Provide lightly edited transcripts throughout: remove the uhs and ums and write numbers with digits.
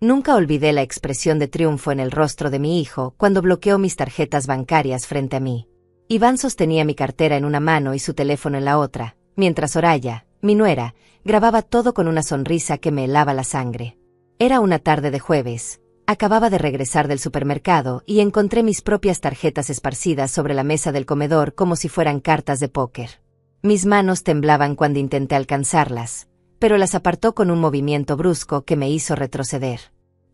Nunca olvidé la expresión de triunfo en el rostro de mi hijo cuando bloqueó mis tarjetas bancarias frente a mí. Iván sostenía mi cartera en una mano y su teléfono en la otra, mientras Soraya, mi nuera, grababa todo con una sonrisa que me helaba la sangre. Era una tarde de jueves. Acababa de regresar del supermercado y encontré mis propias tarjetas esparcidas sobre la mesa del comedor como si fueran cartas de póker. Mis manos temblaban cuando intenté alcanzarlas, pero las apartó con un movimiento brusco que me hizo retroceder.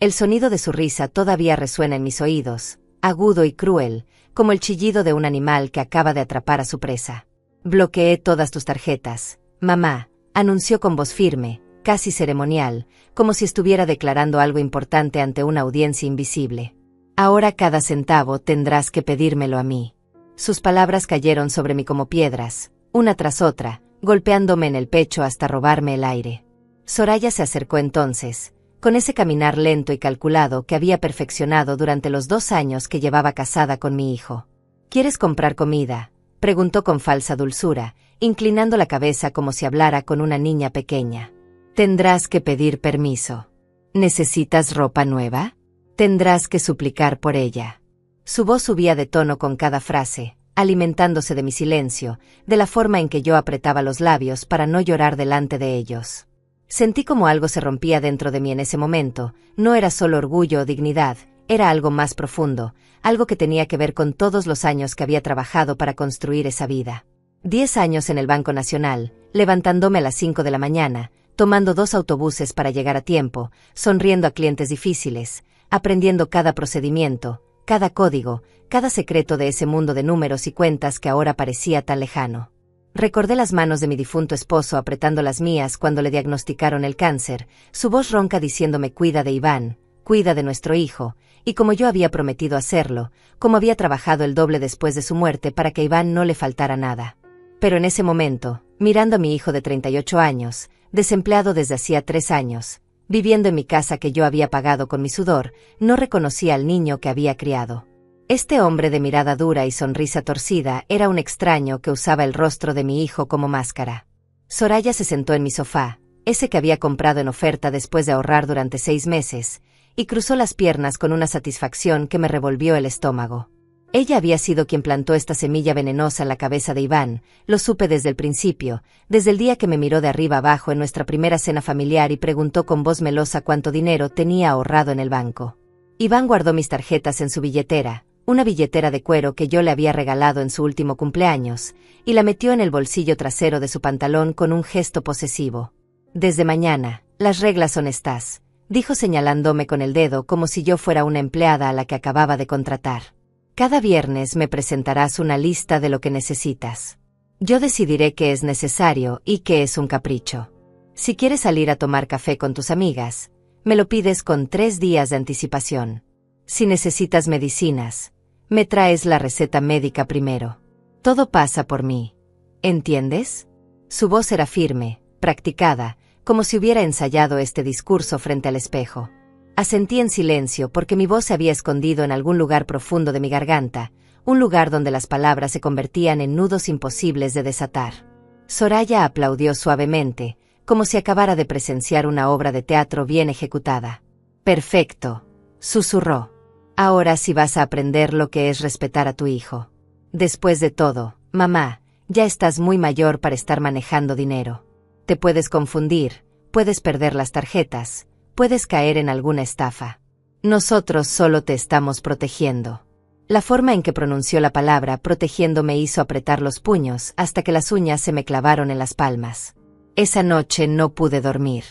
El sonido de su risa todavía resuena en mis oídos, agudo y cruel, como el chillido de un animal que acaba de atrapar a su presa. Bloqueé todas tus tarjetas, mamá, anunció con voz firme, casi ceremonial, como si estuviera declarando algo importante ante una audiencia invisible. Ahora cada centavo tendrás que pedírmelo a mí. Sus palabras cayeron sobre mí como piedras, una tras otra, golpeándome en el pecho hasta robarme el aire. Soraya se acercó entonces, con ese caminar lento y calculado que había perfeccionado durante los 2 años que llevaba casada con mi hijo. ¿Quieres comprar comida?, preguntó con falsa dulzura, inclinando la cabeza como si hablara con una niña pequeña. Tendrás que pedir permiso. ¿Necesitas ropa nueva? Tendrás que suplicar por ella. Su voz subía de tono con cada frase, alimentándose de mi silencio, de la forma en que yo apretaba los labios para no llorar delante de ellos. Sentí como algo se rompía dentro de mí en ese momento. No era solo orgullo o dignidad, era algo más profundo, algo que tenía que ver con todos los años que había trabajado para construir esa vida. 10 años en el Banco Nacional, levantándome a las 5 de la mañana, tomando 2 autobuses para llegar a tiempo, sonriendo a clientes difíciles, aprendiendo cada procedimiento, cada código, cada secreto de ese mundo de números y cuentas que ahora parecía tan lejano. Recordé las manos de mi difunto esposo apretando las mías cuando le diagnosticaron el cáncer, su voz ronca diciéndome cuida de Iván, cuida de nuestro hijo, y como yo había prometido hacerlo, como había trabajado el doble después de su muerte para que a Iván no le faltara nada. Pero en ese momento, mirando a mi hijo de 38 años, desempleado desde hacía 3 años, viviendo en mi casa que yo había pagado con mi sudor, no reconocía al niño que había criado. Este hombre de mirada dura y sonrisa torcida era un extraño que usaba el rostro de mi hijo como máscara. Soraya se sentó en mi sofá, ese que había comprado en oferta después de ahorrar durante 6 meses, y cruzó las piernas con una satisfacción que me revolvió el estómago. Ella había sido quien plantó esta semilla venenosa en la cabeza de Iván, lo supe desde el principio, desde el día que me miró de arriba abajo en nuestra primera cena familiar y preguntó con voz melosa cuánto dinero tenía ahorrado en el banco. Iván guardó mis tarjetas en su billetera, una billetera de cuero que yo le había regalado en su último cumpleaños, y la metió en el bolsillo trasero de su pantalón con un gesto posesivo. Desde mañana, las reglas son estas, dijo señalándome con el dedo como si yo fuera una empleada a la que acababa de contratar. Cada viernes me presentarás una lista de lo que necesitas. Yo decidiré qué es necesario y qué es un capricho. Si quieres salir a tomar café con tus amigas, me lo pides con 3 días de anticipación. Si necesitas medicinas, me traes la receta médica primero. Todo pasa por mí. ¿Entiendes? Su voz era firme, practicada, como si hubiera ensayado este discurso frente al espejo. Asentí en silencio porque mi voz se había escondido en algún lugar profundo de mi garganta, un lugar donde las palabras se convertían en nudos imposibles de desatar. Soraya aplaudió suavemente, como si acabara de presenciar una obra de teatro bien ejecutada. «Perfecto», susurró. «Ahora sí vas a aprender lo que es respetar a tu hijo. Después de todo, mamá, ya estás muy mayor para estar manejando dinero. Te puedes confundir, puedes perder las tarjetas, puedes caer en alguna estafa. Nosotros solo te estamos protegiendo». La forma en que pronunció la palabra protegiendo me hizo apretar los puños hasta que las uñas se me clavaron en las palmas. Esa noche no pude dormir.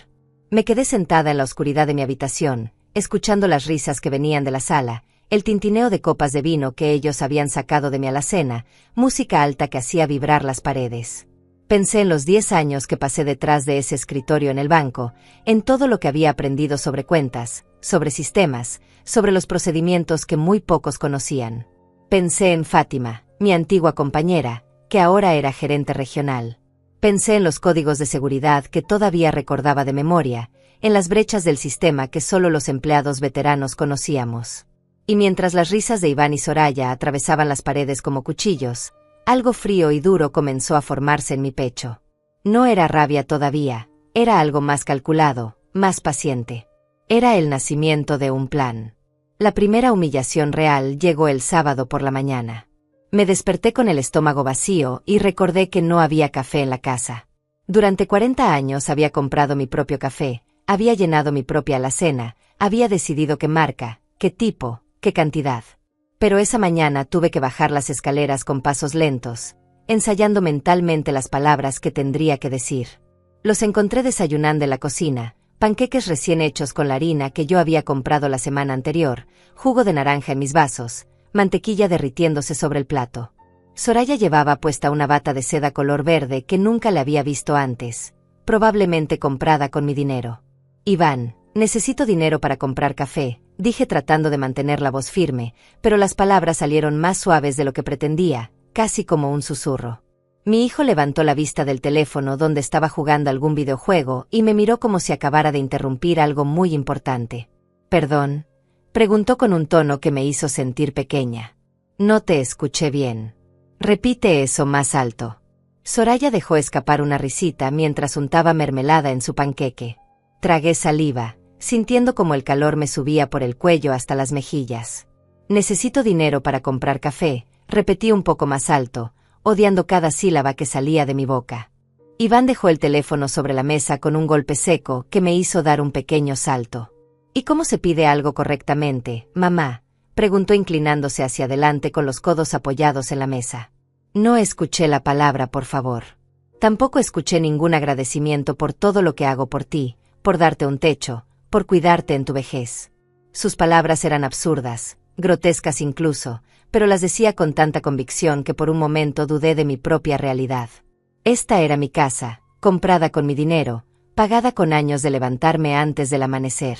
Me quedé sentada en la oscuridad de mi habitación, escuchando las risas que venían de la sala, el tintineo de copas de vino que ellos habían sacado de mi alacena, música alta que hacía vibrar las paredes. Pensé en los 10 años que pasé detrás de ese escritorio en el banco, en todo lo que había aprendido sobre cuentas, sobre sistemas, sobre los procedimientos que muy pocos conocían. Pensé en Fátima, mi antigua compañera, que ahora era gerente regional. Pensé en los códigos de seguridad que todavía recordaba de memoria, en las brechas del sistema que solo los empleados veteranos conocíamos. Y mientras las risas de Iván y Soraya atravesaban las paredes como cuchillos, algo frío y duro comenzó a formarse en mi pecho. No era rabia todavía, era algo más calculado, más paciente. Era el nacimiento de un plan. La primera humillación real llegó el sábado por la mañana. Me desperté con el estómago vacío y recordé que no había café en la casa. Durante 40 años había comprado mi propio café, había llenado mi propia alacena, había decidido qué marca, qué tipo, qué cantidad. Pero esa mañana tuve que bajar las escaleras con pasos lentos, ensayando mentalmente las palabras que tendría que decir. Los encontré desayunando en la cocina, panqueques recién hechos con la harina que yo había comprado la semana anterior, jugo de naranja en mis vasos, mantequilla derritiéndose sobre el plato. Soraya llevaba puesta una bata de seda color verde que nunca le había visto antes, probablemente comprada con mi dinero. Iván, necesito dinero para comprar café, dije tratando de mantener la voz firme, pero las palabras salieron más suaves de lo que pretendía, casi como un susurro. Mi hijo levantó la vista del teléfono donde estaba jugando algún videojuego y me miró como si acabara de interrumpir algo muy importante. «¿Perdón?», preguntó con un tono que me hizo sentir pequeña. «No te escuché bien. Repite eso más alto». Soraya dejó escapar una risita mientras untaba mermelada en su panqueque. Tragué saliva, sintiendo como el calor me subía por el cuello hasta las mejillas. «Necesito dinero para comprar café», repetí un poco más alto, odiando cada sílaba que salía de mi boca. Iván dejó el teléfono sobre la mesa con un golpe seco que me hizo dar un pequeño salto. «¿Y cómo se pide algo correctamente, mamá?», preguntó inclinándose hacia adelante con los codos apoyados en la mesa. No escuché la palabra por favor. Tampoco escuché ningún agradecimiento por todo lo que hago por ti, por darte un techo, por cuidarte en tu vejez. Sus palabras eran absurdas, grotescas incluso, pero las decía con tanta convicción que por un momento dudé de mi propia realidad. Esta era mi casa, comprada con mi dinero, pagada con años de levantarme antes del amanecer.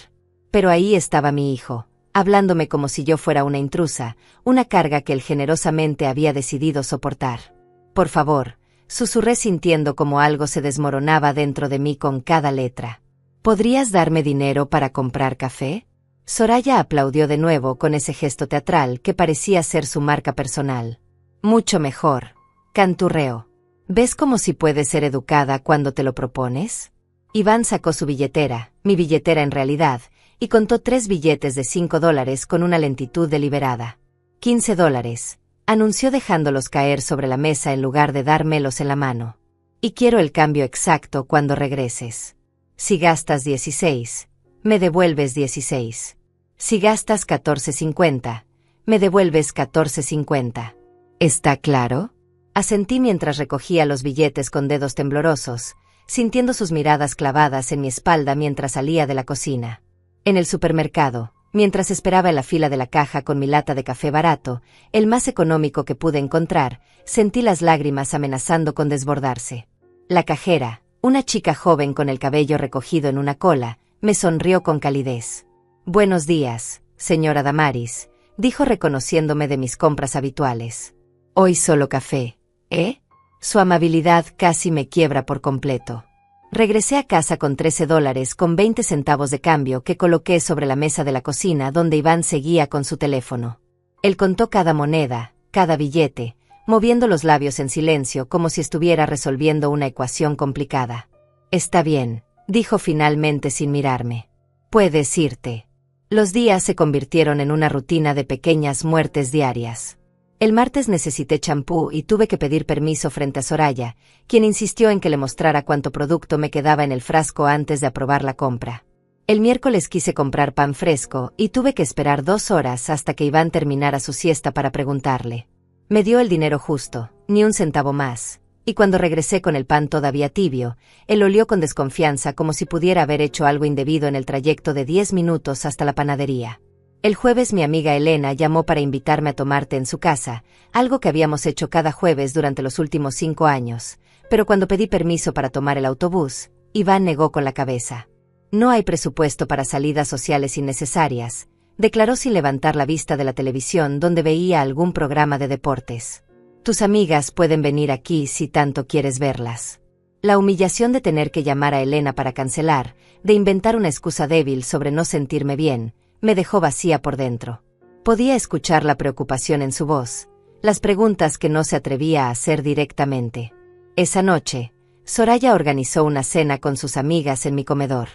Pero ahí estaba mi hijo, hablándome como si yo fuera una intrusa, una carga que él generosamente había decidido soportar. «Por favor», susurré sintiendo como algo se desmoronaba dentro de mí con cada letra. «¿Podrías darme dinero para comprar café?». Soraya aplaudió de nuevo con ese gesto teatral que parecía ser su marca personal. «Mucho mejor», canturreó. «¿Ves cómo si puedes ser educada cuando te lo propones?». Iván sacó su billetera, mi billetera en realidad, y contó 3 billetes de $5 con una lentitud deliberada. $15, anunció dejándolos caer sobre la mesa en lugar de dármelos en la mano. «Y quiero el cambio exacto cuando regreses. Si gastas 16, me devuelves 16. Si gastas 14.50, me devuelves 14.50. ¿Está claro?». Asentí mientras recogía los billetes con dedos temblorosos, sintiendo sus miradas clavadas en mi espalda mientras salía de la cocina. En el supermercado, mientras esperaba en la fila de la caja con mi lata de café barato, el más económico que pude encontrar, sentí las lágrimas amenazando con desbordarse. La cajera, una chica joven con el cabello recogido en una cola, me sonrió con calidez. «Buenos días, señora Damaris», dijo reconociéndome de mis compras habituales. «Hoy solo café, ¿eh?». Su amabilidad casi me quiebra por completo. Regresé a casa con $13 con 20 centavos de cambio que coloqué sobre la mesa de la cocina donde Iván seguía con su teléfono. Él contó cada moneda, cada billete, moviendo los labios en silencio como si estuviera resolviendo una ecuación complicada. «Está bien», dijo finalmente sin mirarme. «Puedes irte». Los días se convirtieron en una rutina de pequeñas muertes diarias. El martes necesité champú y tuve que pedir permiso frente a Soraya, quien insistió en que le mostrara cuánto producto me quedaba en el frasco antes de aprobar la compra. El miércoles quise comprar pan fresco y tuve que esperar 2 horas hasta que Iván terminara su siesta para preguntarle. Me dio el dinero justo, ni un centavo más, y cuando regresé con el pan todavía tibio, él olió con desconfianza como si pudiera haber hecho algo indebido en el trayecto de 10 minutos hasta la panadería. El jueves mi amiga Elena llamó para invitarme a tomar té en su casa, algo que habíamos hecho cada jueves durante los últimos 5 años, pero cuando pedí permiso para tomar el autobús, Iván negó con la cabeza. «No hay presupuesto para salidas sociales innecesarias», declaró sin levantar la vista de la televisión donde veía algún programa de deportes. «Tus amigas pueden venir aquí si tanto quieres verlas». La humillación de tener que llamar a Elena para cancelar, de inventar una excusa débil sobre no sentirme bien, me dejó vacía por dentro. Podía escuchar la preocupación en su voz, las preguntas que no se atrevía a hacer directamente. Esa noche, Soraya organizó una cena con sus amigas en mi comedor.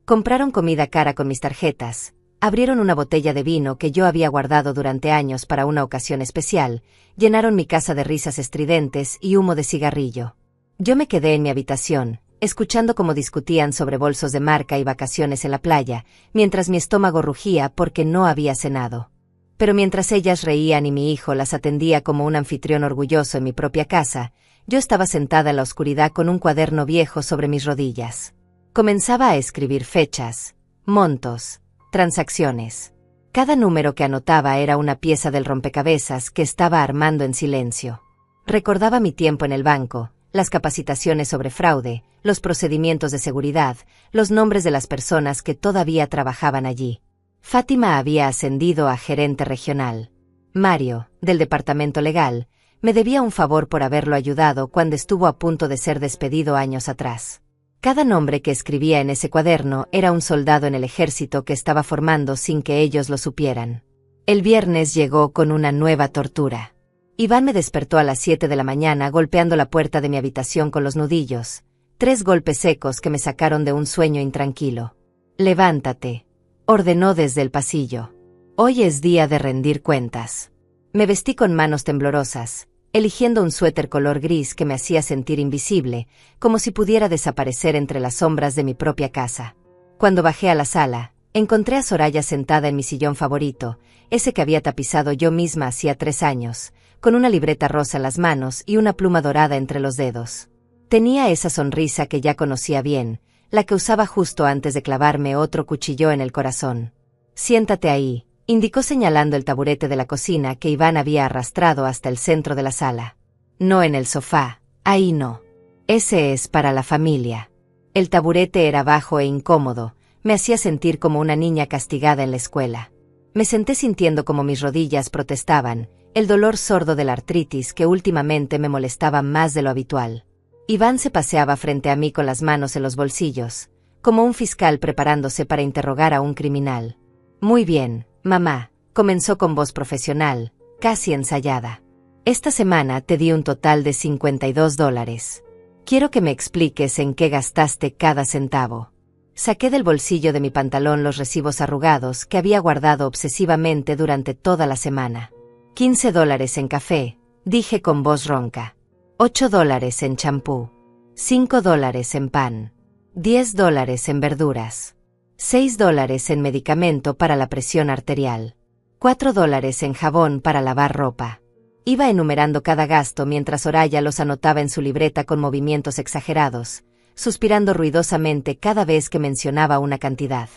Compraron comida cara con mis tarjetas, abrieron una botella de vino que yo había guardado durante años para una ocasión especial, llenaron mi casa de risas estridentes y humo de cigarrillo. Yo me quedé en mi habitación, escuchando cómo discutían sobre bolsos de marca y vacaciones en la playa, mientras mi estómago rugía porque no había cenado. Pero mientras ellas reían y mi hijo las atendía como un anfitrión orgulloso en mi propia casa, yo estaba sentada en la oscuridad con un cuaderno viejo sobre mis rodillas. Comenzaba a escribir fechas, montos, transacciones. Cada número que anotaba era una pieza del rompecabezas que estaba armando en silencio. Recordaba mi tiempo en el banco, las capacitaciones sobre fraude, los procedimientos de seguridad, los nombres de las personas que todavía trabajaban allí. Fátima había ascendido a gerente regional. Mario, del departamento legal, me debía un favor por haberlo ayudado cuando estuvo a punto de ser despedido años atrás. Cada nombre que escribía en ese cuaderno era un soldado en el ejército que estaba formando sin que ellos lo supieran. El viernes llegó con una nueva tortura. Iván me despertó a las 7 de la mañana golpeando la puerta de mi habitación con los nudillos, 3 golpes secos que me sacaron de un sueño intranquilo. «Levántate», ordenó desde el pasillo. «Hoy es día de rendir cuentas». Me vestí con manos temblorosas, eligiendo un suéter color gris que me hacía sentir invisible, como si pudiera desaparecer entre las sombras de mi propia casa. Cuando bajé a la sala, encontré a Soraya sentada en mi sillón favorito, ese que había tapizado yo misma hacía 3 años, con una libreta rosa en las manos y una pluma dorada entre los dedos. Tenía esa sonrisa que ya conocía bien, la que usaba justo antes de clavarme otro cuchillo en el corazón. «Siéntate ahí», indicó señalando el taburete de la cocina que Iván había arrastrado hasta el centro de la sala. «No en el sofá, ahí no. Ese es para la familia». El taburete era bajo e incómodo, me hacía sentir como una niña castigada en la escuela. Me senté sintiendo como mis rodillas protestaban, el dolor sordo de la artritis que últimamente me molestaba más de lo habitual. Iván se paseaba frente a mí con las manos en los bolsillos, como un fiscal preparándose para interrogar a un criminal. «Muy bien, mamá», comenzó con voz profesional, casi ensayada. «Esta semana te di un total de $52. Quiero que me expliques en qué gastaste cada centavo». Saqué del bolsillo de mi pantalón los recibos arrugados que había guardado obsesivamente durante toda la semana. $15 en café, dije con voz ronca. $8 en champú. $5 en pan. $10 en verduras. $6 en medicamento para la presión arterial. $4 en jabón para lavar ropa. Iba enumerando cada gasto mientras Soraya los anotaba en su libreta con movimientos exagerados, suspirando ruidosamente cada vez que mencionaba una cantidad.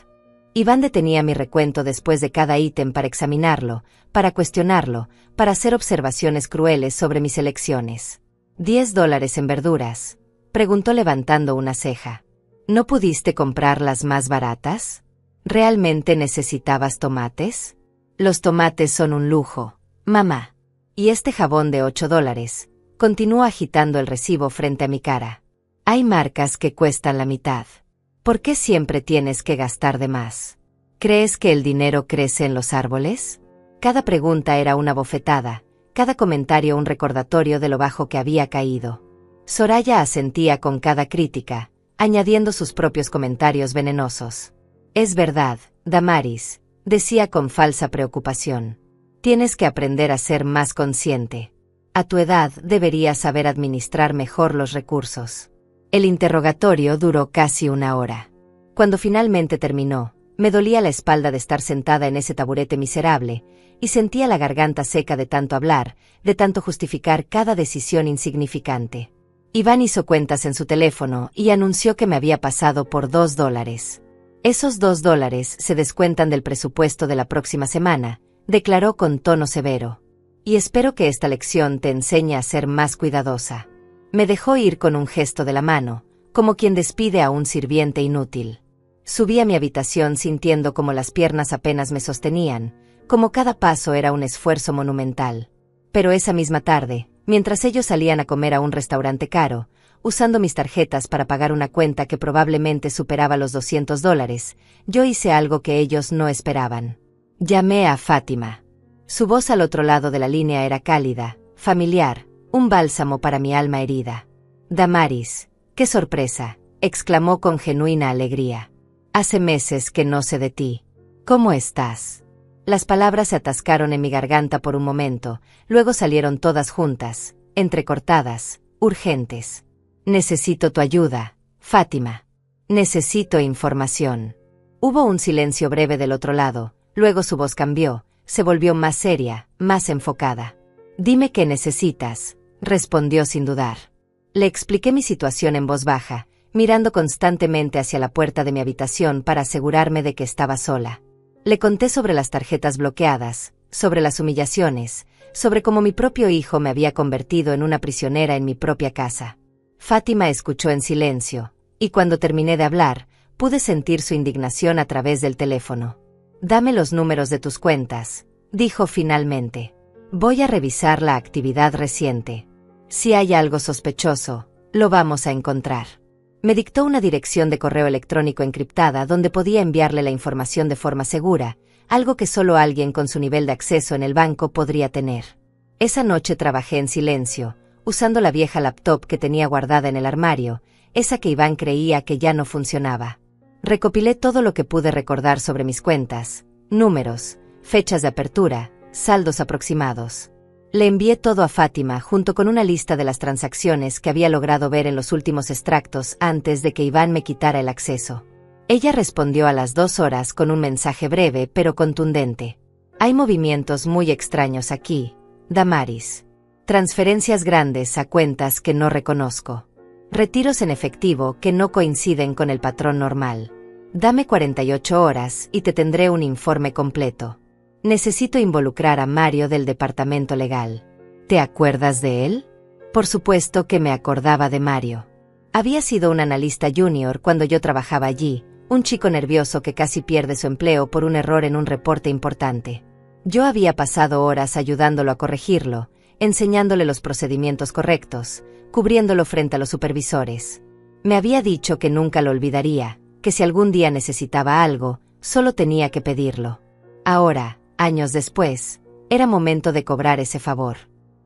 Iván detenía mi recuento después de cada ítem para examinarlo, para cuestionarlo, para hacer observaciones crueles sobre mis elecciones. $10 en verduras, preguntó levantando una ceja. ¿No pudiste comprar las más baratas? ¿Realmente necesitabas tomates? Los tomates son un lujo, mamá. Y este jabón de $8, continuó agitando el recibo frente a mi cara. Hay marcas que cuestan la mitad. ¿Por qué siempre tienes que gastar de más? ¿Crees que el dinero crece en los árboles? Cada pregunta era una bofetada, cada comentario un recordatorio de lo bajo que había caído. Soraya asentía con cada crítica, añadiendo sus propios comentarios venenosos. Es verdad, Damaris, decía con falsa preocupación. Tienes que aprender a ser más consciente. A tu edad deberías saber administrar mejor los recursos. El interrogatorio duró casi 1 hora. Cuando finalmente terminó, me dolía la espalda de estar sentada en ese taburete miserable, y sentía la garganta seca de tanto hablar, de tanto justificar cada decisión insignificante. Iván hizo cuentas en su teléfono y anunció que me había pasado por $2. Esos $2 se descuentan del presupuesto de la próxima semana, declaró con tono severo. Y espero que esta lección te enseñe a ser más cuidadosa. Me dejó ir con un gesto de la mano, como quien despide a un sirviente inútil. Subí a mi habitación sintiendo como las piernas apenas me sostenían, como cada paso era un esfuerzo monumental. Pero esa misma tarde, mientras ellos salían a comer a un restaurante caro, usando mis tarjetas para pagar una cuenta que probablemente superaba los $200, yo hice algo que ellos no esperaban. Llamé a Fátima. Su voz al otro lado de la línea era cálida, familiar, un bálsamo para mi alma herida. Damaris, ¡qué sorpresa!, exclamó con genuina alegría. Hace meses que no sé de ti. ¿Cómo estás? Las palabras se atascaron en mi garganta por un momento, luego salieron todas juntas, entrecortadas, urgentes. Necesito tu ayuda, Fátima. Necesito información. Hubo un silencio breve del otro lado, luego su voz cambió, se volvió más seria, más enfocada. Dime qué necesitas, respondió sin dudar. Le expliqué mi situación en voz baja, mirando constantemente hacia la puerta de mi habitación para asegurarme de que estaba sola. Le conté sobre las tarjetas bloqueadas, sobre las humillaciones, sobre cómo mi propio hijo me había convertido en una prisionera en mi propia casa. Fátima escuchó en silencio, y cuando terminé de hablar, pude sentir su indignación a través del teléfono. Dame los números de tus cuentas, dijo finalmente. Voy a revisar la actividad reciente. Si hay algo sospechoso, lo vamos a encontrar. Me dictó una dirección de correo electrónico encriptada donde podía enviarle la información de forma segura, algo que solo alguien con su nivel de acceso en el banco podría tener. Esa noche trabajé en silencio, usando la vieja laptop que tenía guardada en el armario, esa que Iván creía que ya no funcionaba. Recopilé todo lo que pude recordar sobre mis cuentas, números, fechas de apertura, saldos aproximados. Le envié todo a Fátima junto con una lista de las transacciones que había logrado ver en los últimos extractos antes de que Iván me quitara el acceso. Ella respondió a las 2 horas con un mensaje breve pero contundente. Hay movimientos muy extraños aquí, Damaris. Transferencias grandes a cuentas que no reconozco. Retiros en efectivo que no coinciden con el patrón normal. Dame 48 horas y te tendré un informe completo. Necesito involucrar a Mario del departamento legal. ¿Te acuerdas de él? Por supuesto que me acordaba de Mario. Había sido un analista junior cuando yo trabajaba allí, un chico nervioso que casi pierde su empleo por un error en un reporte importante. Yo había pasado horas ayudándolo a corregirlo, enseñándole los procedimientos correctos, cubriéndolo frente a los supervisores. Me había dicho que nunca lo olvidaría, que si algún día necesitaba algo, solo tenía que pedirlo. Ahora, años después, era momento de cobrar ese favor.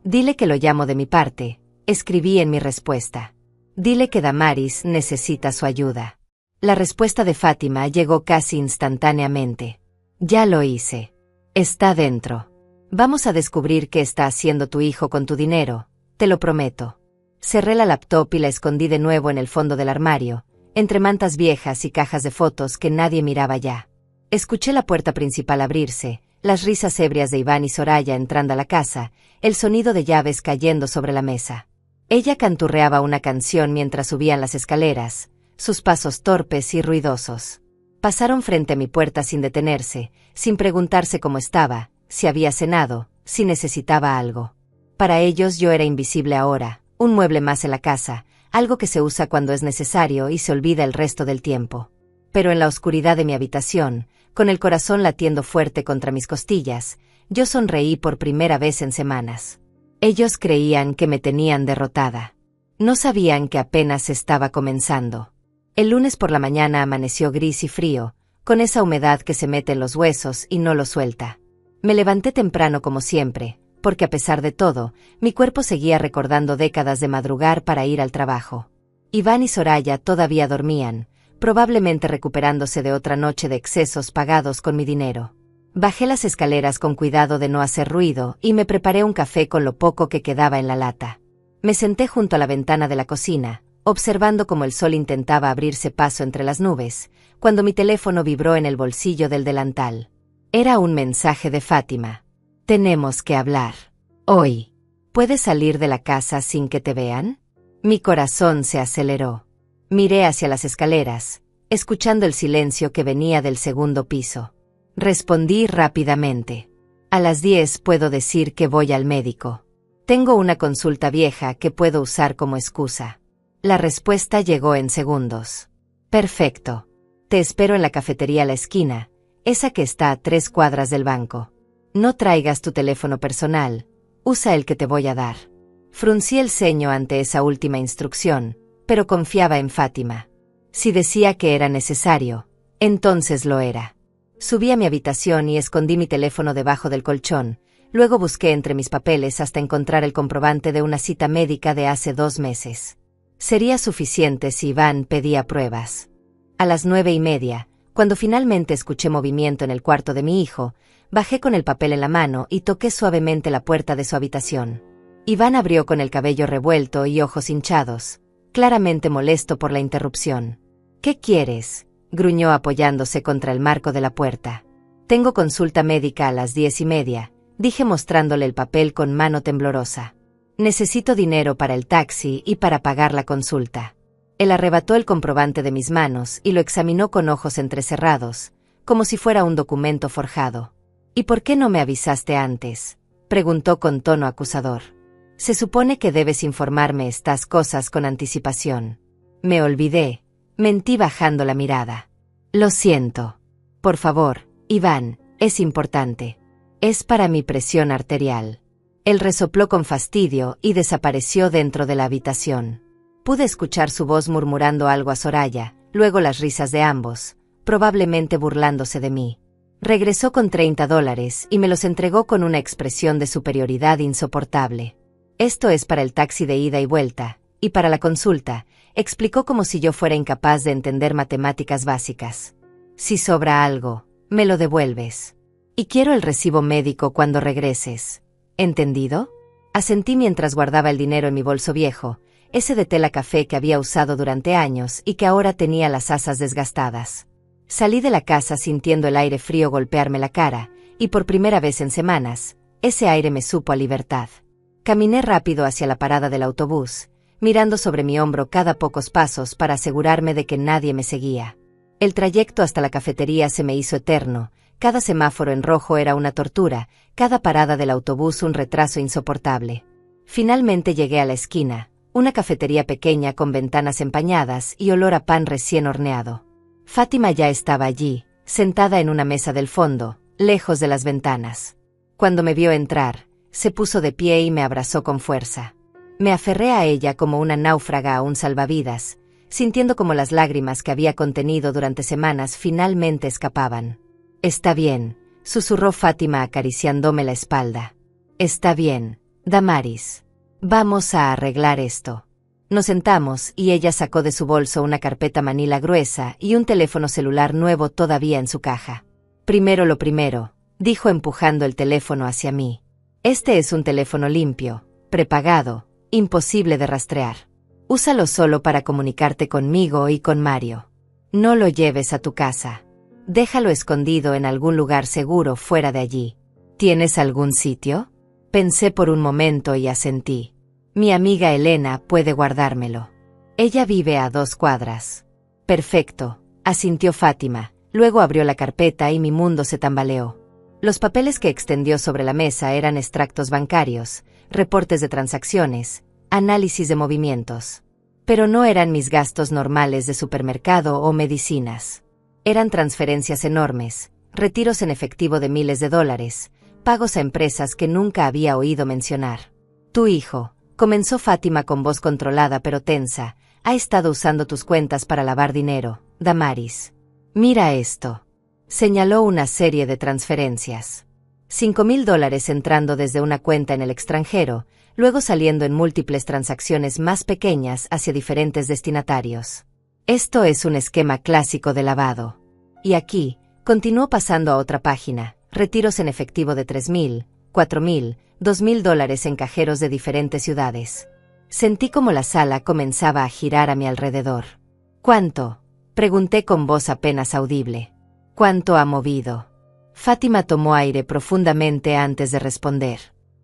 Dile que lo llamo de mi parte, escribí en mi respuesta. Dile que Damaris necesita su ayuda. La respuesta de Fátima llegó casi instantáneamente. Ya lo hice. Está dentro. Vamos a descubrir qué está haciendo tu hijo con tu dinero, te lo prometo. Cerré la laptop y la escondí de nuevo en el fondo del armario, entre mantas viejas y cajas de fotos que nadie miraba ya. Escuché la puerta principal abrirse, las risas ebrias de Iván y Soraya entrando a la casa, el sonido de llaves cayendo sobre la mesa. Ella canturreaba una canción mientras subían las escaleras, sus pasos torpes y ruidosos. Pasaron frente a mi puerta sin detenerse, sin preguntarse cómo estaba, si había cenado, si necesitaba algo. Para ellos yo era invisible ahora, un mueble más en la casa, algo que se usa cuando es necesario y se olvida el resto del tiempo. Pero en la oscuridad de mi habitación, con el corazón latiendo fuerte contra mis costillas, yo sonreí por primera vez en semanas. Ellos creían que me tenían derrotada. No sabían que apenas estaba comenzando. El lunes por la mañana amaneció gris y frío, con esa humedad que se mete en los huesos y no lo suelta. Me levanté temprano como siempre, porque a pesar de todo, mi cuerpo seguía recordando décadas de madrugar para ir al trabajo. Iván y Soraya todavía dormían, probablemente recuperándose de otra noche de excesos pagados con mi dinero. Bajé las escaleras con cuidado de no hacer ruido y me preparé un café con lo poco que quedaba en la lata. Me senté junto a la ventana de la cocina, observando cómo el sol intentaba abrirse paso entre las nubes, cuando mi teléfono vibró en el bolsillo del delantal. Era un mensaje de Fátima. Tenemos que hablar. Hoy. ¿Puedes salir de la casa sin que te vean? Mi corazón se aceleró. Miré hacia las escaleras, escuchando el silencio que venía del segundo piso. Respondí rápidamente. A las 10 puedo decir que voy al médico. Tengo una consulta vieja que puedo usar como excusa. La respuesta llegó en segundos. Perfecto. Te espero en la cafetería a la esquina, esa que está a 3 cuadras del banco. No traigas tu teléfono personal, usa el que te voy a dar. Fruncí el ceño ante esa última instrucción, pero confiaba en Fátima. Si decía que era necesario, entonces lo era. Subí a mi habitación y escondí mi teléfono debajo del colchón, luego busqué entre mis papeles hasta encontrar el comprobante de una cita médica de hace 2 meses. Sería suficiente si Iván pedía pruebas. A las 9:30, Cuando finalmente escuché movimiento en el cuarto de mi hijo, bajé con el papel en la mano y toqué suavemente la puerta de su habitación. Iván abrió con el cabello revuelto y ojos hinchados, claramente molesto por la interrupción. «¿Qué quieres?», gruñó apoyándose contra el marco de la puerta. «Tengo consulta médica a las 10:30», dije mostrándole el papel con mano temblorosa. «Necesito dinero para el taxi y para pagar la consulta». Él arrebató el comprobante de mis manos y lo examinó con ojos entrecerrados, como si fuera un documento forjado. «¿Y por qué no me avisaste antes?», preguntó con tono acusador. «Se supone que debes informarme estas cosas con anticipación». «Me olvidé», mentí bajando la mirada. «Lo siento. Por favor, Iván, es importante. Es para mi presión arterial». Él resopló con fastidio y desapareció dentro de la habitación. Pude escuchar su voz murmurando algo a Soraya, luego las risas de ambos, probablemente burlándose de mí. Regresó con $30 y me los entregó con una expresión de superioridad insoportable. «Esto es para el taxi de ida y vuelta, y para la consulta», explicó como si yo fuera incapaz de entender matemáticas básicas. «Si sobra algo, me lo devuelves. Y quiero el recibo médico cuando regreses. ¿Entendido?». Asentí mientras guardaba el dinero en mi bolso viejo, ese de tela café que había usado durante años y que ahora tenía las asas desgastadas. Salí de la casa sintiendo el aire frío golpearme la cara, y por primera vez en semanas, ese aire me supo a libertad. Caminé rápido hacia la parada del autobús, mirando sobre mi hombro cada pocos pasos para asegurarme de que nadie me seguía. El trayecto hasta la cafetería se me hizo eterno, cada semáforo en rojo era una tortura, cada parada del autobús un retraso insoportable. Finalmente llegué a la esquina, una cafetería pequeña con ventanas empañadas y olor a pan recién horneado. Fátima ya estaba allí, sentada en una mesa del fondo, lejos de las ventanas. Cuando me vio entrar, se puso de pie y me abrazó con fuerza. Me aferré a ella como una náufraga a un salvavidas, sintiendo como las lágrimas que había contenido durante semanas finalmente escapaban. «Está bien», susurró Fátima acariciándome la espalda. «Está bien, Damaris. Vamos a arreglar esto». Nos sentamos y ella sacó de su bolso una carpeta manila gruesa y un teléfono celular nuevo todavía en su caja. «Primero lo primero», dijo empujando el teléfono hacia mí. «Este es un teléfono limpio, prepagado, imposible de rastrear. Úsalo solo para comunicarte conmigo y con Mario. No lo lleves a tu casa. Déjalo escondido en algún lugar seguro fuera de allí». «¿Tienes algún sitio?». Pensé por un momento y asentí. «Mi amiga Elena puede guardármelo. Ella vive a 2 cuadras». «Perfecto», asintió Fátima, luego abrió la carpeta y mi mundo se tambaleó. Los papeles que extendió sobre la mesa eran extractos bancarios, reportes de transacciones, análisis de movimientos. Pero no eran mis gastos normales de supermercado o medicinas. Eran transferencias enormes, retiros en efectivo de miles de dólares, pagos a empresas que nunca había oído mencionar. «Tu hijo», comenzó Fátima con voz controlada pero tensa, «ha estado usando tus cuentas para lavar dinero, Damaris. Mira esto». Señaló una serie de transferencias. $5,000 entrando desde una cuenta en el extranjero, luego saliendo en múltiples transacciones más pequeñas hacia diferentes destinatarios. «Esto es un esquema clásico de lavado». Y aquí, continuó pasando a otra página, retiros en efectivo de $3,000, $4,000, $2,000 en cajeros de diferentes ciudades. Sentí como la sala comenzaba a girar a mi alrededor. «¿Cuánto?», pregunté con voz apenas audible. «¿Cuánto ha movido?». Fátima tomó aire profundamente antes de responder.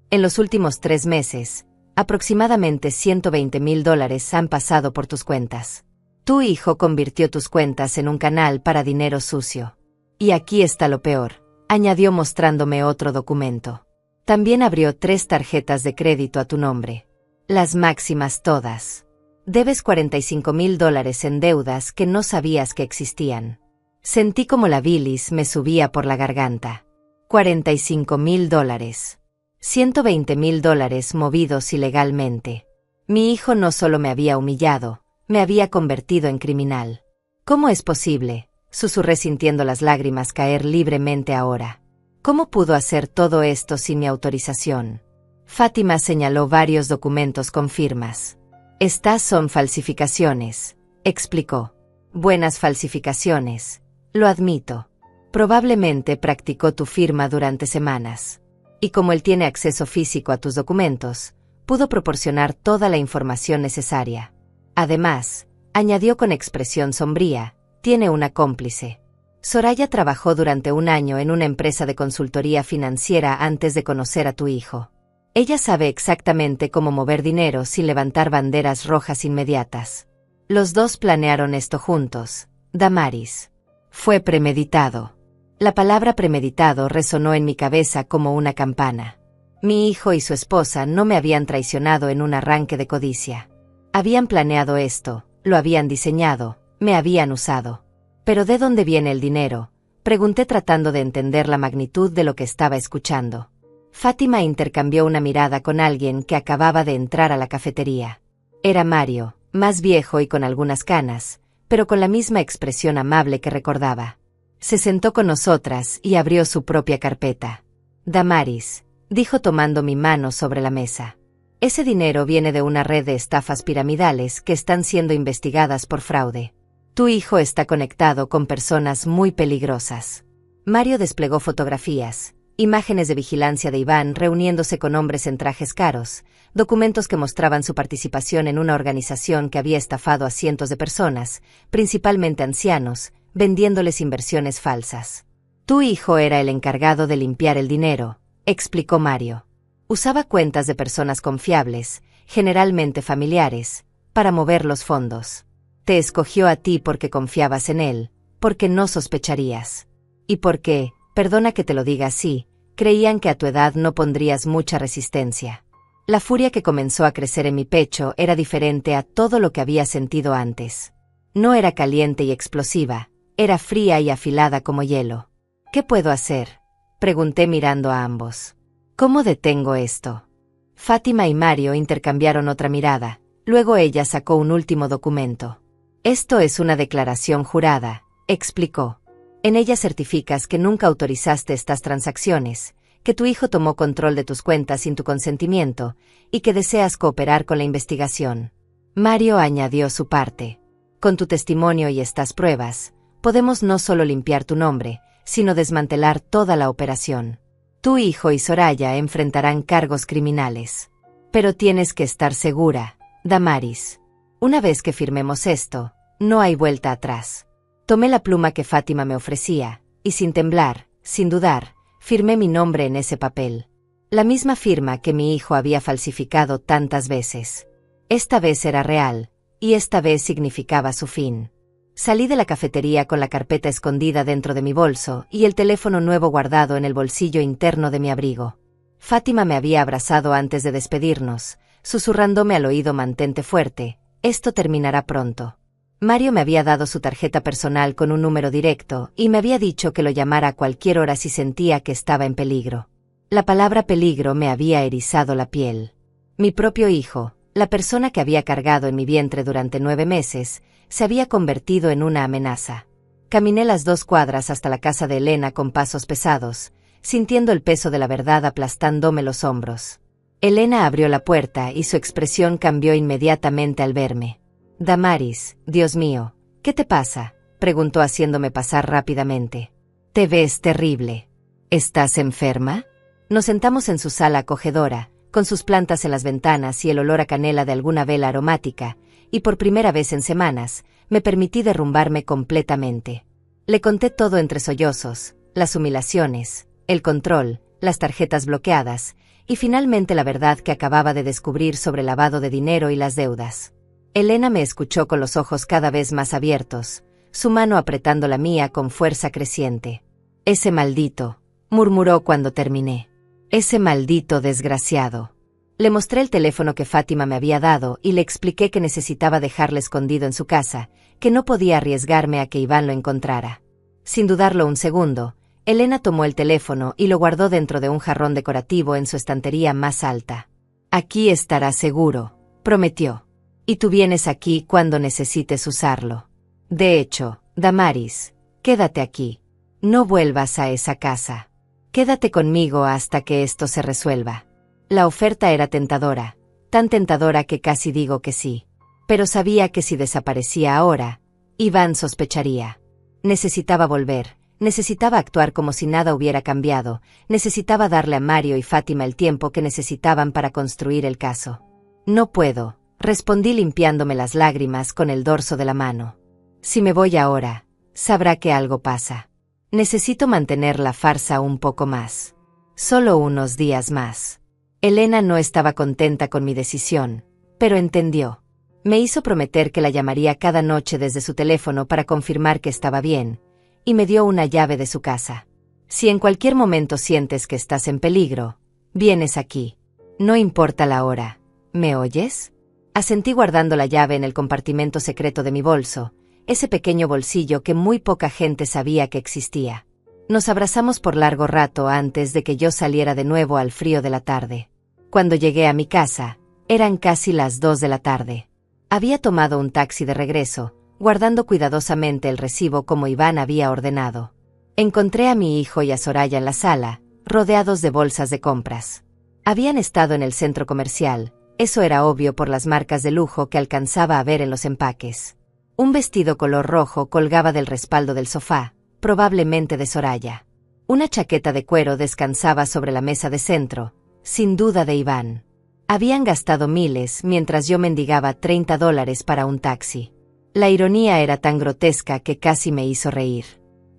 «En los últimos 3 meses, aproximadamente $120,000 han pasado por tus cuentas. Tu hijo convirtió tus cuentas en un canal para dinero sucio. Y aquí está lo peor», añadió mostrándome otro documento. «También abrió 3 tarjetas de crédito a tu nombre. Las máximas todas. Debes $45,000 en deudas que no sabías que existían». Sentí como la bilis me subía por la garganta. $45,000. $120,000 movidos ilegalmente. Mi hijo no solo me había humillado, me había convertido en criminal. «¿Cómo es posible?», susurré sintiendo las lágrimas caer libremente ahora. «¿Cómo pudo hacer todo esto sin mi autorización?». Fátima señaló varios documentos con firmas. «Estas son falsificaciones», explicó. «Buenas falsificaciones. Lo admito. Probablemente practicó tu firma durante semanas. Y como él tiene acceso físico a tus documentos, pudo proporcionar toda la información necesaria. Además, añadió con expresión sombría, tiene una cómplice. Soraya trabajó durante un año en una empresa de consultoría financiera antes de conocer a tu hijo. Ella sabe exactamente cómo mover dinero sin levantar banderas rojas inmediatas. Los dos planearon esto juntos, Damaris. Fue premeditado. La palabra premeditado resonó en mi cabeza como una campana. Mi hijo y su esposa no me habían traicionado en un arranque de codicia. Habían planeado esto, lo habían diseñado, me habían usado. ¿Pero de dónde viene el dinero?, pregunté tratando de entender la magnitud de lo que estaba escuchando. Fátima intercambió una mirada con alguien que acababa de entrar a la cafetería. Era Mario, más viejo y con algunas canas, pero con la misma expresión amable que recordaba. Se sentó con nosotras y abrió su propia carpeta. Damaris, dijo tomando mi mano sobre la mesa. Ese dinero viene de una red de estafas piramidales que están siendo investigadas por fraude. Tu hijo está conectado con personas muy peligrosas. Mario desplegó fotografías, imágenes de vigilancia de Iván reuniéndose con hombres en trajes caros, documentos que mostraban su participación en una organización que había estafado a cientos de personas, principalmente ancianos, vendiéndoles inversiones falsas. Tu hijo era el encargado de limpiar el dinero, explicó Mario. Usaba cuentas de personas confiables, generalmente familiares, para mover los fondos. Te escogió a ti porque confiabas en él, porque no sospecharías. Y porque, perdona que te lo diga así, creían que a tu edad no pondrías mucha resistencia. La furia que comenzó a crecer en mi pecho era diferente a todo lo que había sentido antes. No era caliente y explosiva, era fría y afilada como hielo. ¿Qué puedo hacer?, pregunté mirando a ambos. ¿Cómo detengo esto? Fátima y Mario intercambiaron otra mirada, luego ella sacó un último documento. Esto es una declaración jurada, explicó. En ella certificas que nunca autorizaste estas transacciones, que tu hijo tomó control de tus cuentas sin tu consentimiento, y que deseas cooperar con la investigación. Mario añadió su parte. Con tu testimonio y estas pruebas, podemos no solo limpiar tu nombre, sino desmantelar toda la operación. Tu hijo y Soraya enfrentarán cargos criminales. Pero tienes que estar segura, Damaris. Una vez que firmemos esto, no hay vuelta atrás. Tomé la pluma que Fátima me ofrecía, y sin temblar, sin dudar, firmé mi nombre en ese papel. La misma firma que mi hijo había falsificado tantas veces. Esta vez era real, y esta vez significaba su fin. Salí de la cafetería con la carpeta escondida dentro de mi bolso y el teléfono nuevo guardado en el bolsillo interno de mi abrigo. Fátima me había abrazado antes de despedirnos, susurrándome al oído: mantente fuerte, esto terminará pronto. Mario me había dado su tarjeta personal con un número directo y me había dicho que lo llamara a cualquier hora si sentía que estaba en peligro. La palabra peligro me había erizado la piel. Mi propio hijo, la persona que había cargado en mi vientre durante 9 meses, se había convertido en una amenaza. Caminé las 2 cuadras hasta la casa de Elena con pasos pesados, sintiendo el peso de la verdad aplastándome los hombros. Elena abrió la puerta y su expresión cambió inmediatamente al verme. Damaris, Dios mío, ¿qué te pasa?, preguntó haciéndome pasar rápidamente. Te ves terrible. ¿Estás enferma? Nos sentamos en su sala acogedora, con sus plantas en las ventanas y el olor a canela de alguna vela aromática, y por primera vez en semanas, me permití derrumbarme completamente. Le conté todo entre sollozos, las humillaciones, el control, las tarjetas bloqueadas, y finalmente la verdad que acababa de descubrir sobre el lavado de dinero y las deudas. Elena me escuchó con los ojos cada vez más abiertos, su mano apretando la mía con fuerza creciente. Ese maldito, murmuró cuando terminé. Ese maldito desgraciado. Le mostré el teléfono que Fátima me había dado y le expliqué que necesitaba dejarle escondido en su casa, que no podía arriesgarme a que Iván lo encontrara. Sin dudarlo un segundo, Elena tomó el teléfono y lo guardó dentro de un jarrón decorativo en su estantería más alta. Aquí estará seguro, prometió. Y tú vienes aquí cuando necesites usarlo. De hecho, Damaris, quédate aquí. No vuelvas a esa casa. Quédate conmigo hasta que esto se resuelva. La oferta era tentadora, tan tentadora que casi digo que sí. Pero sabía que si desaparecía ahora, Iván sospecharía. Necesitaba volver, necesitaba actuar como si nada hubiera cambiado, necesitaba darle a Mario y Fátima el tiempo que necesitaban para construir el caso. No puedo, respondí limpiándome las lágrimas con el dorso de la mano. Si me voy ahora, sabrá que algo pasa. Necesito mantener la farsa un poco más. Solo unos días más. Elena no estaba contenta con mi decisión, pero entendió. Me hizo prometer que la llamaría cada noche desde su teléfono para confirmar que estaba bien, y me dio una llave de su casa. Si en cualquier momento sientes que estás en peligro, vienes aquí. No importa la hora. ¿Me oyes? Asentí guardando la llave en el compartimento secreto de mi bolso, ese pequeño bolsillo que muy poca gente sabía que existía. Nos abrazamos por largo rato antes de que yo saliera de nuevo al frío de la tarde. Cuando llegué a mi casa, eran casi las 2 de la tarde. Había tomado un taxi de regreso, guardando cuidadosamente el recibo como Iván había ordenado. Encontré a mi hijo y a Soraya en la sala, rodeados de bolsas de compras. Habían estado en el centro comercial, eso era obvio por las marcas de lujo que alcanzaba a ver en los empaques. Un vestido color rojo colgaba del respaldo del sofá, probablemente de Soraya. Una chaqueta de cuero descansaba sobre la mesa de centro, sin duda de Iván. Habían gastado miles mientras yo mendigaba $30 para un taxi. La ironía era tan grotesca que casi me hizo reír.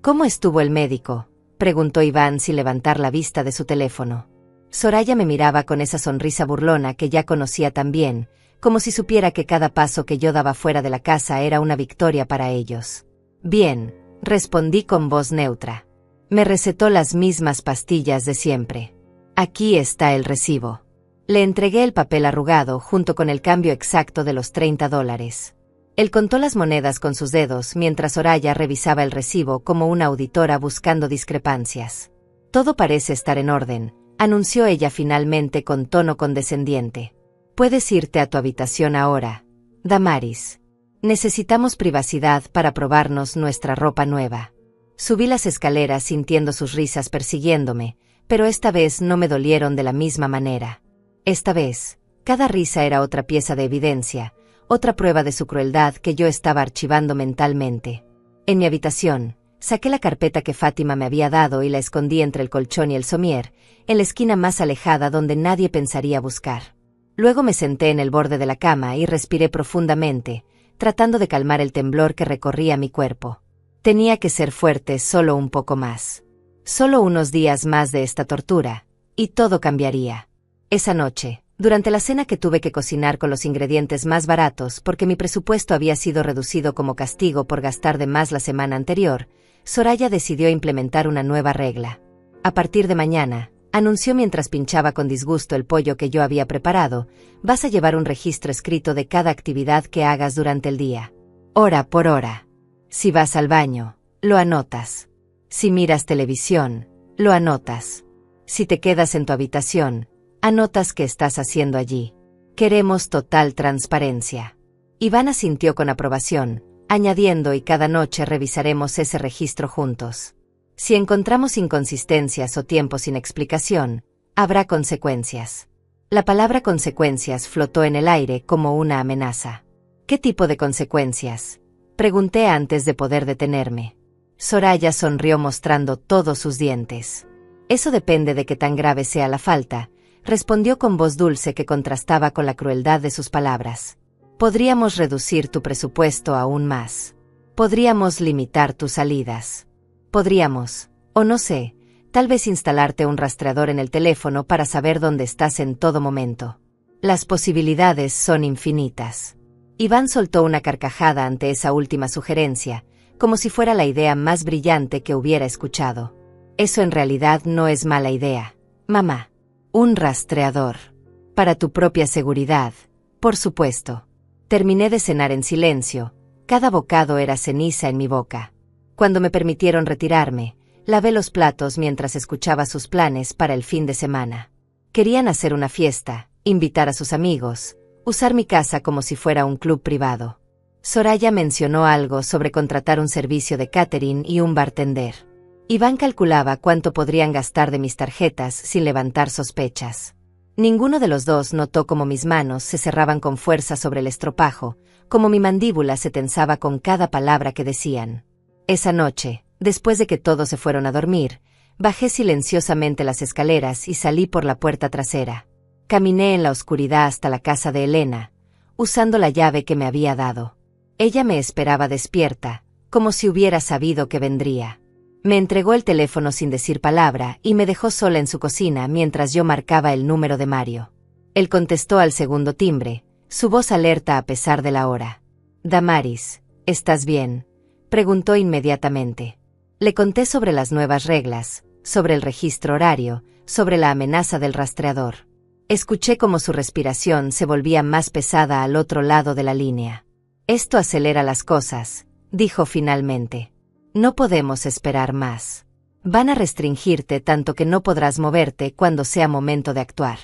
¿Cómo estuvo el médico?, preguntó Iván sin levantar la vista de su teléfono. Soraya me miraba con esa sonrisa burlona que ya conocía tan bien, como si supiera que cada paso que yo daba fuera de la casa era una victoria para ellos. Bien, respondí con voz neutra. Me recetó las mismas pastillas de siempre. Aquí está el recibo. Le entregué el papel arrugado junto con el cambio exacto de los $30. Él contó las monedas con sus dedos mientras Soraya revisaba el recibo como una auditora buscando discrepancias. Todo parece estar en orden, anunció ella finalmente con tono condescendiente. Puedes irte a tu habitación ahora, Damaris. Necesitamos privacidad para probarnos nuestra ropa nueva. Subí las escaleras sintiendo sus risas persiguiéndome, pero esta vez no me dolieron de la misma manera. Esta vez, cada risa era otra pieza de evidencia, otra prueba de su crueldad que yo estaba archivando mentalmente. En mi habitación, saqué la carpeta que Fátima me había dado y la escondí entre el colchón y el somier, en la esquina más alejada donde nadie pensaría buscar. Luego me senté en el borde de la cama y respiré profundamente, tratando de calmar el temblor que recorría mi cuerpo. Tenía que ser fuerte solo un poco más. Solo unos días más de esta tortura, y todo cambiaría. Esa noche, durante la cena que tuve que cocinar con los ingredientes más baratos porque mi presupuesto había sido reducido como castigo por gastar de más la semana anterior, Soraya decidió implementar una nueva regla. A partir de mañana, anunció mientras pinchaba con disgusto el pollo que yo había preparado, vas a llevar un registro escrito de cada actividad que hagas durante el día. Hora por hora. Si vas al baño, lo anotas. Si miras televisión, lo anotas. Si te quedas en tu habitación, anotas qué estás haciendo allí. Queremos total transparencia. Iván asintió con aprobación, añadiendo y cada noche revisaremos ese registro juntos. Si encontramos inconsistencias o tiempo sin explicación, habrá consecuencias. La palabra consecuencias flotó en el aire como una amenaza. ¿Qué tipo de consecuencias?, pregunté antes de poder detenerme. Soraya sonrió mostrando todos sus dientes. Eso depende de qué tan grave sea la falta, respondió con voz dulce que contrastaba con la crueldad de sus palabras. Podríamos reducir tu presupuesto aún más. Podríamos limitar tus salidas. Podríamos, o no sé, tal vez instalarte un rastreador en el teléfono para saber dónde estás en todo momento. Las posibilidades son infinitas. Iván soltó una carcajada ante esa última sugerencia, como si fuera la idea más brillante que hubiera escuchado. Eso en realidad no es mala idea, mamá. Un rastreador. Para tu propia seguridad, por supuesto. Terminé de cenar en silencio, cada bocado era ceniza en mi boca. Cuando me permitieron retirarme, lavé los platos mientras escuchaba sus planes para el fin de semana. Querían hacer una fiesta, invitar a sus amigos, usar mi casa como si fuera un club privado. Soraya mencionó algo sobre contratar un servicio de catering y un bartender. Iván calculaba cuánto podrían gastar de mis tarjetas sin levantar sospechas. Ninguno de los dos notó cómo mis manos se cerraban con fuerza sobre el estropajo, como mi mandíbula se tensaba con cada palabra que decían. Esa noche, después de que todos se fueron a dormir, bajé silenciosamente las escaleras y salí por la puerta trasera. Caminé en la oscuridad hasta la casa de Elena, usando la llave que me había dado. Ella me esperaba despierta, como si hubiera sabido que vendría. Me entregó el teléfono sin decir palabra y me dejó sola en su cocina mientras yo marcaba el número de Mario. Él contestó al segundo timbre, su voz alerta a pesar de la hora. «Damaris, ¿estás bien?», preguntó inmediatamente. Le conté sobre las nuevas reglas, sobre el registro horario, sobre la amenaza del rastreador. Escuché cómo su respiración se volvía más pesada al otro lado de la línea. «Esto acelera las cosas», dijo finalmente. «No podemos esperar más. Van a restringirte tanto que no podrás moverte cuando sea momento de actuar.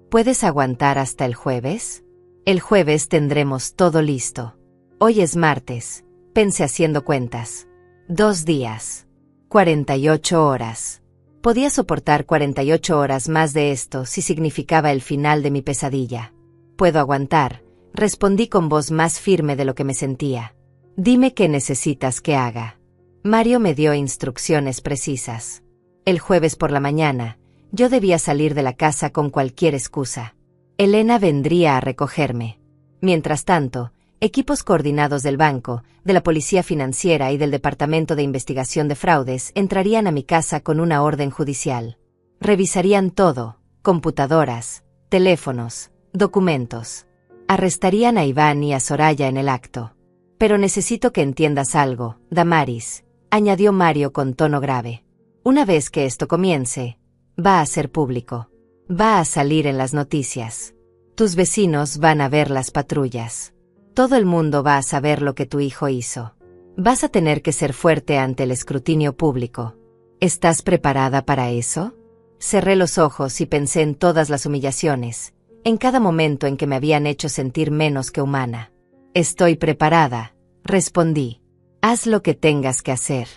¿Puedes aguantar hasta el jueves? El jueves tendremos todo listo. Hoy es martes», pensé haciendo cuentas. 2 días. 48 horas. Podía soportar 48 horas más de esto si significaba el final de mi pesadilla. «Puedo aguantar», respondí con voz más firme de lo que me sentía. «Dime qué necesitas que haga». Mario me dio instrucciones precisas. El jueves por la mañana, yo debía salir de la casa con cualquier excusa. Elena vendría a recogerme. Mientras tanto, equipos coordinados del banco, de la policía financiera y del Departamento de Investigación de Fraudes entrarían a mi casa con una orden judicial. Revisarían todo: computadoras, teléfonos, documentos. Arrestarían a Iván y a Soraya en el acto. «Pero necesito que entiendas algo, Damaris», añadió Mario con tono grave. «Una vez que esto comience, va a ser público. Va a salir en las noticias. Tus vecinos van a ver las patrullas. Todo el mundo va a saber lo que tu hijo hizo. Vas a tener que ser fuerte ante el escrutinio público. ¿Estás preparada para eso?». Cerré los ojos y pensé en todas las humillaciones, en cada momento en que me habían hecho sentir menos que humana. «Estoy preparada», respondí. «Haz lo que tengas que hacer».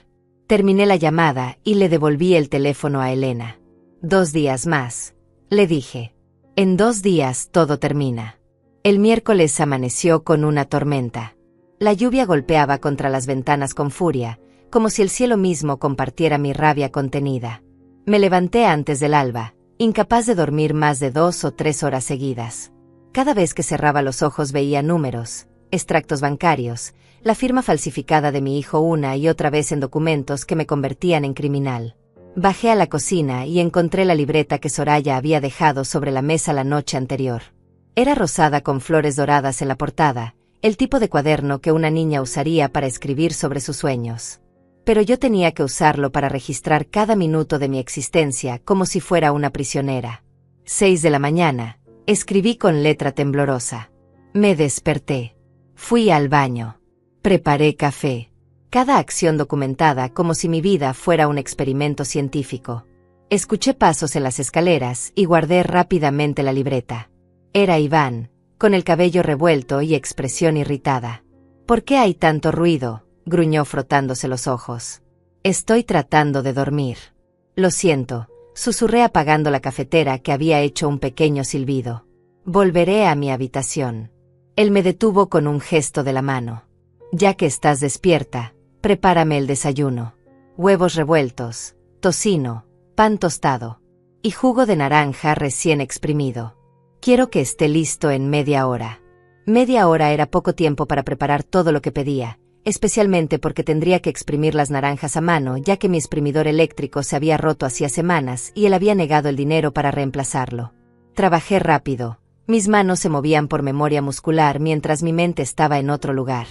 Terminé la llamada y le devolví el teléfono a Elena. 2 días más, le dije. En 2 días todo termina. El miércoles amaneció con una tormenta. La lluvia golpeaba contra las ventanas con furia, como si el cielo mismo compartiera mi rabia contenida. Me levanté antes del alba, incapaz de dormir más de 2 o 3 horas seguidas. Cada vez que cerraba los ojos veía números, extractos bancarios, la firma falsificada de mi hijo una y otra vez en documentos que me convertían en criminal. Bajé a la cocina y encontré la libreta que Soraya había dejado sobre la mesa la noche anterior. Era rosada con flores doradas en la portada, el tipo de cuaderno que una niña usaría para escribir sobre sus sueños. Pero yo tenía que usarlo para registrar cada minuto de mi existencia como si fuera una prisionera. 6 de la mañana, escribí con letra temblorosa. Me desperté. Fui al baño. Preparé café. Cada acción documentada como si mi vida fuera un experimento científico. Escuché pasos en las escaleras y guardé rápidamente la libreta. Era Iván, con el cabello revuelto y expresión irritada. «¿Por qué hay tanto ruido?», gruñó frotándose los ojos. «Estoy tratando de dormir». «Lo siento», susurré apagando la cafetera que había hecho un pequeño silbido. «Volveré a mi habitación». Él me detuvo con un gesto de la mano. «Ya que estás despierta, prepárame el desayuno. Huevos revueltos, tocino, pan tostado y jugo de naranja recién exprimido. Quiero que esté listo en media hora». Media hora era poco tiempo para preparar todo lo que pedía, especialmente porque tendría que exprimir las naranjas a mano ya que mi exprimidor eléctrico se había roto hacía semanas y él había negado el dinero para reemplazarlo. Trabajé rápido. Mis manos se movían por memoria muscular mientras mi mente estaba en otro lugar.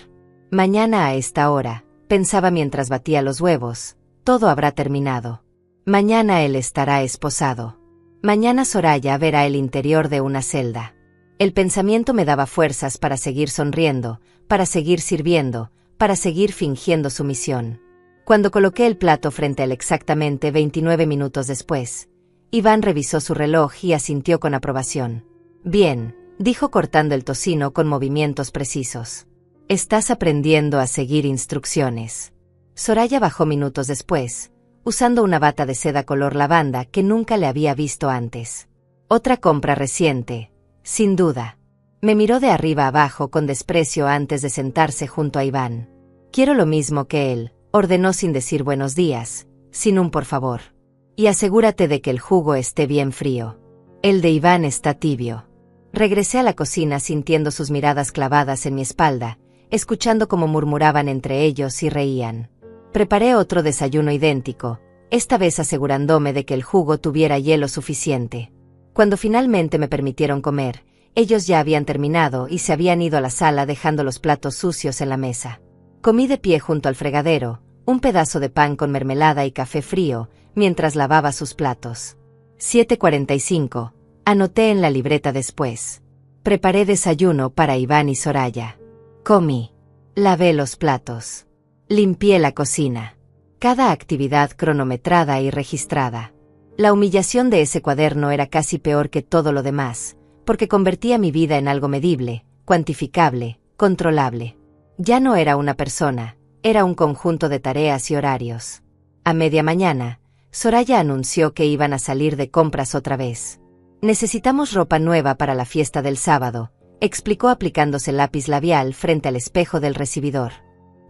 «Mañana a esta hora», pensaba mientras batía los huevos, «todo habrá terminado. Mañana él estará esposado. Mañana Soraya verá el interior de una celda». El pensamiento me daba fuerzas para seguir sonriendo, para seguir sirviendo, para seguir fingiendo sumisión. Cuando coloqué el plato frente a él exactamente 29 minutos después, Iván revisó su reloj y asintió con aprobación. «Bien», dijo cortando el tocino con movimientos precisos. «Estás aprendiendo a seguir instrucciones». Soraya bajó minutos después, usando una bata de seda color lavanda que nunca le había visto antes. Otra compra reciente, sin duda. Me miró de arriba abajo con desprecio antes de sentarse junto a Iván. «Quiero lo mismo que él», ordenó sin decir buenos días, sin un por favor. Y asegúrate de que el jugo esté bien frío. El de Iván está tibio. Regresé a la cocina sintiendo sus miradas clavadas en mi espalda, escuchando cómo murmuraban entre ellos y reían. Preparé otro desayuno idéntico, esta vez asegurándome de que el jugo tuviera hielo suficiente. Cuando finalmente me permitieron comer, ellos ya habían terminado y se habían ido a la sala dejando los platos sucios en la mesa. Comí de pie junto al fregadero, un pedazo de pan con mermelada y café frío, mientras lavaba sus platos. 7:45. Anoté en la libreta después. Preparé desayuno para Iván y Soraya. Comí. Lavé los platos. Limpié la cocina. Cada actividad cronometrada y registrada. La humillación de ese cuaderno era casi peor que todo lo demás, porque convertía mi vida en algo medible, cuantificable, controlable. Ya no era una persona, era un conjunto de tareas y horarios. A media mañana, Soraya anunció que iban a salir de compras otra vez. Necesitamos ropa nueva para la fiesta del sábado, explicó aplicándose lápiz labial frente al espejo del recibidor.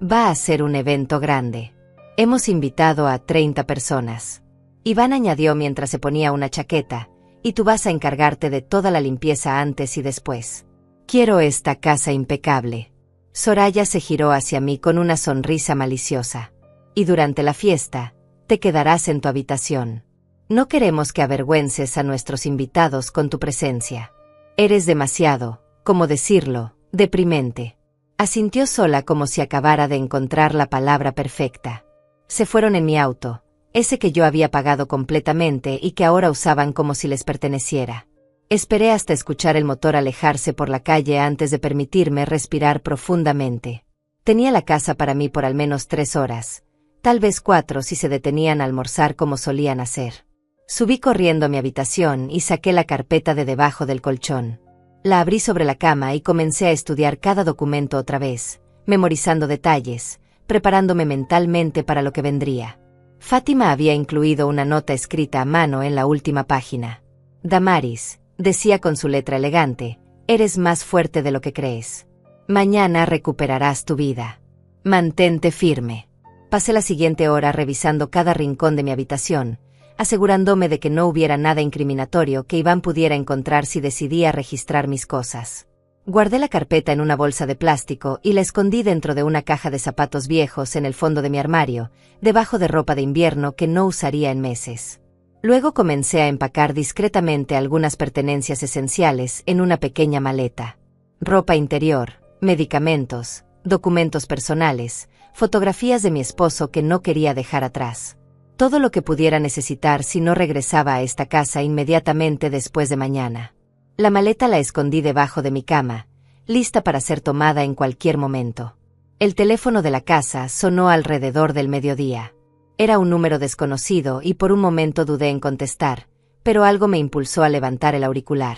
Va a ser un evento grande. Hemos invitado a 30 personas. Iván añadió mientras se ponía una chaqueta, y tú vas a encargarte de toda la limpieza antes y después. Quiero esta casa impecable. Soraya se giró hacia mí con una sonrisa maliciosa. Y durante la fiesta, te quedarás en tu habitación. No queremos que avergüences a nuestros invitados con tu presencia. Eres demasiado, ¿cómo decirlo?, deprimente. Asintió sola como si acabara de encontrar la palabra perfecta. Se fueron en mi auto, ese que yo había pagado completamente y que ahora usaban como si les perteneciera. Esperé hasta escuchar el motor alejarse por la calle antes de permitirme respirar profundamente. Tenía la casa para mí por al menos 3 horas, tal vez 4 si se detenían a almorzar como solían hacer. Subí corriendo a mi habitación y saqué la carpeta de debajo del colchón. La abrí sobre la cama y comencé a estudiar cada documento otra vez, memorizando detalles, preparándome mentalmente para lo que vendría. Fátima había incluido una nota escrita a mano en la última página. Damaris, decía con su letra elegante, eres más fuerte de lo que crees. Mañana recuperarás tu vida. Mantente firme. Pasé la siguiente hora revisando cada rincón de mi habitación, asegurándome de que no hubiera nada incriminatorio que Iván pudiera encontrar si decidía registrar mis cosas. Guardé la carpeta en una bolsa de plástico y la escondí dentro de una caja de zapatos viejos en el fondo de mi armario, debajo de ropa de invierno que no usaría en meses. Luego comencé a empacar discretamente algunas pertenencias esenciales en una pequeña maleta. Ropa interior, medicamentos, documentos personales, fotografías de mi esposo que no quería dejar atrás. Todo lo que pudiera necesitar si no regresaba a esta casa inmediatamente después de mañana. La maleta la escondí debajo de mi cama, lista para ser tomada en cualquier momento. El teléfono de la casa sonó alrededor del mediodía. Era un número desconocido y por un momento dudé en contestar, pero algo me impulsó a levantar el auricular.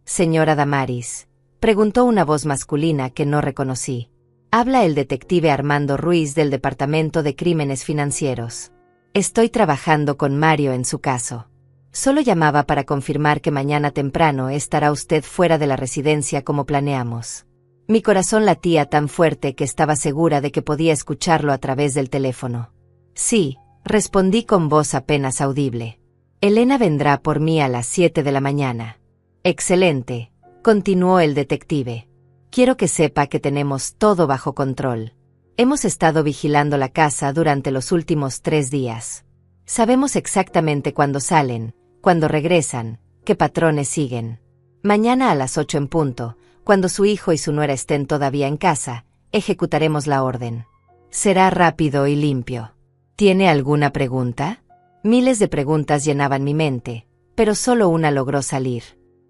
«Señora Damaris», preguntó una voz masculina que no reconocí. «Habla el detective Armando Ruiz del Departamento de Crímenes Financieros. Estoy trabajando con Mario en su caso. Solo llamaba para confirmar que mañana temprano estará usted fuera de la residencia como planeamos». Mi corazón latía tan fuerte que estaba segura de que podía escucharlo a través del teléfono. «Sí», respondí con voz apenas audible. «Elena vendrá por mí a las 7 de la mañana». «Excelente», continuó el detective. «Quiero que sepa que tenemos todo bajo control. Hemos estado vigilando la casa durante los últimos 3 días. Sabemos exactamente cuándo salen, cuándo regresan, qué patrones siguen. Mañana a las 8 en punto, cuando su hijo y su nuera estén todavía en casa, ejecutaremos la orden. Será rápido y limpio». «¿Tiene alguna pregunta?». Miles de preguntas llenaban mi mente, pero solo una logró salir.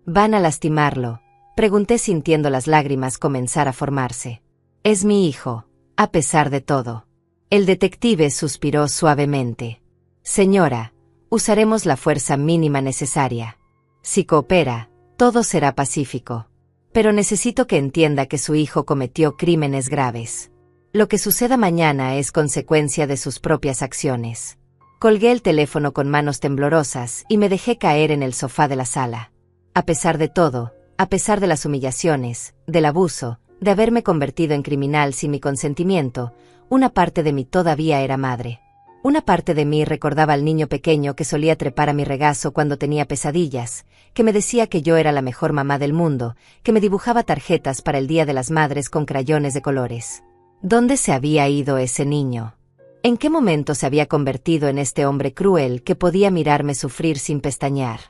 «¿Van a lastimarlo?», pregunté sintiendo las lágrimas comenzar a formarse. «Es mi hijo, a pesar de todo». El detective suspiró suavemente. «Señora, usaremos la fuerza mínima necesaria. Si coopera, todo será pacífico. Pero necesito que entienda que su hijo cometió crímenes graves. Lo que suceda mañana es consecuencia de sus propias acciones». Colgué el teléfono con manos temblorosas y me dejé caer en el sofá de la sala. A pesar de todo, a pesar de las humillaciones, del abuso, de haberme convertido en criminal sin mi consentimiento, una parte de mí todavía era madre. Una parte de mí recordaba al niño pequeño que solía trepar a mi regazo cuando tenía pesadillas, que me decía que yo era la mejor mamá del mundo, que me dibujaba tarjetas para el Día de las Madres con crayones de colores. ¿Dónde se había ido ese niño? ¿En qué momento se había convertido en este hombre cruel que podía mirarme sufrir sin pestañear?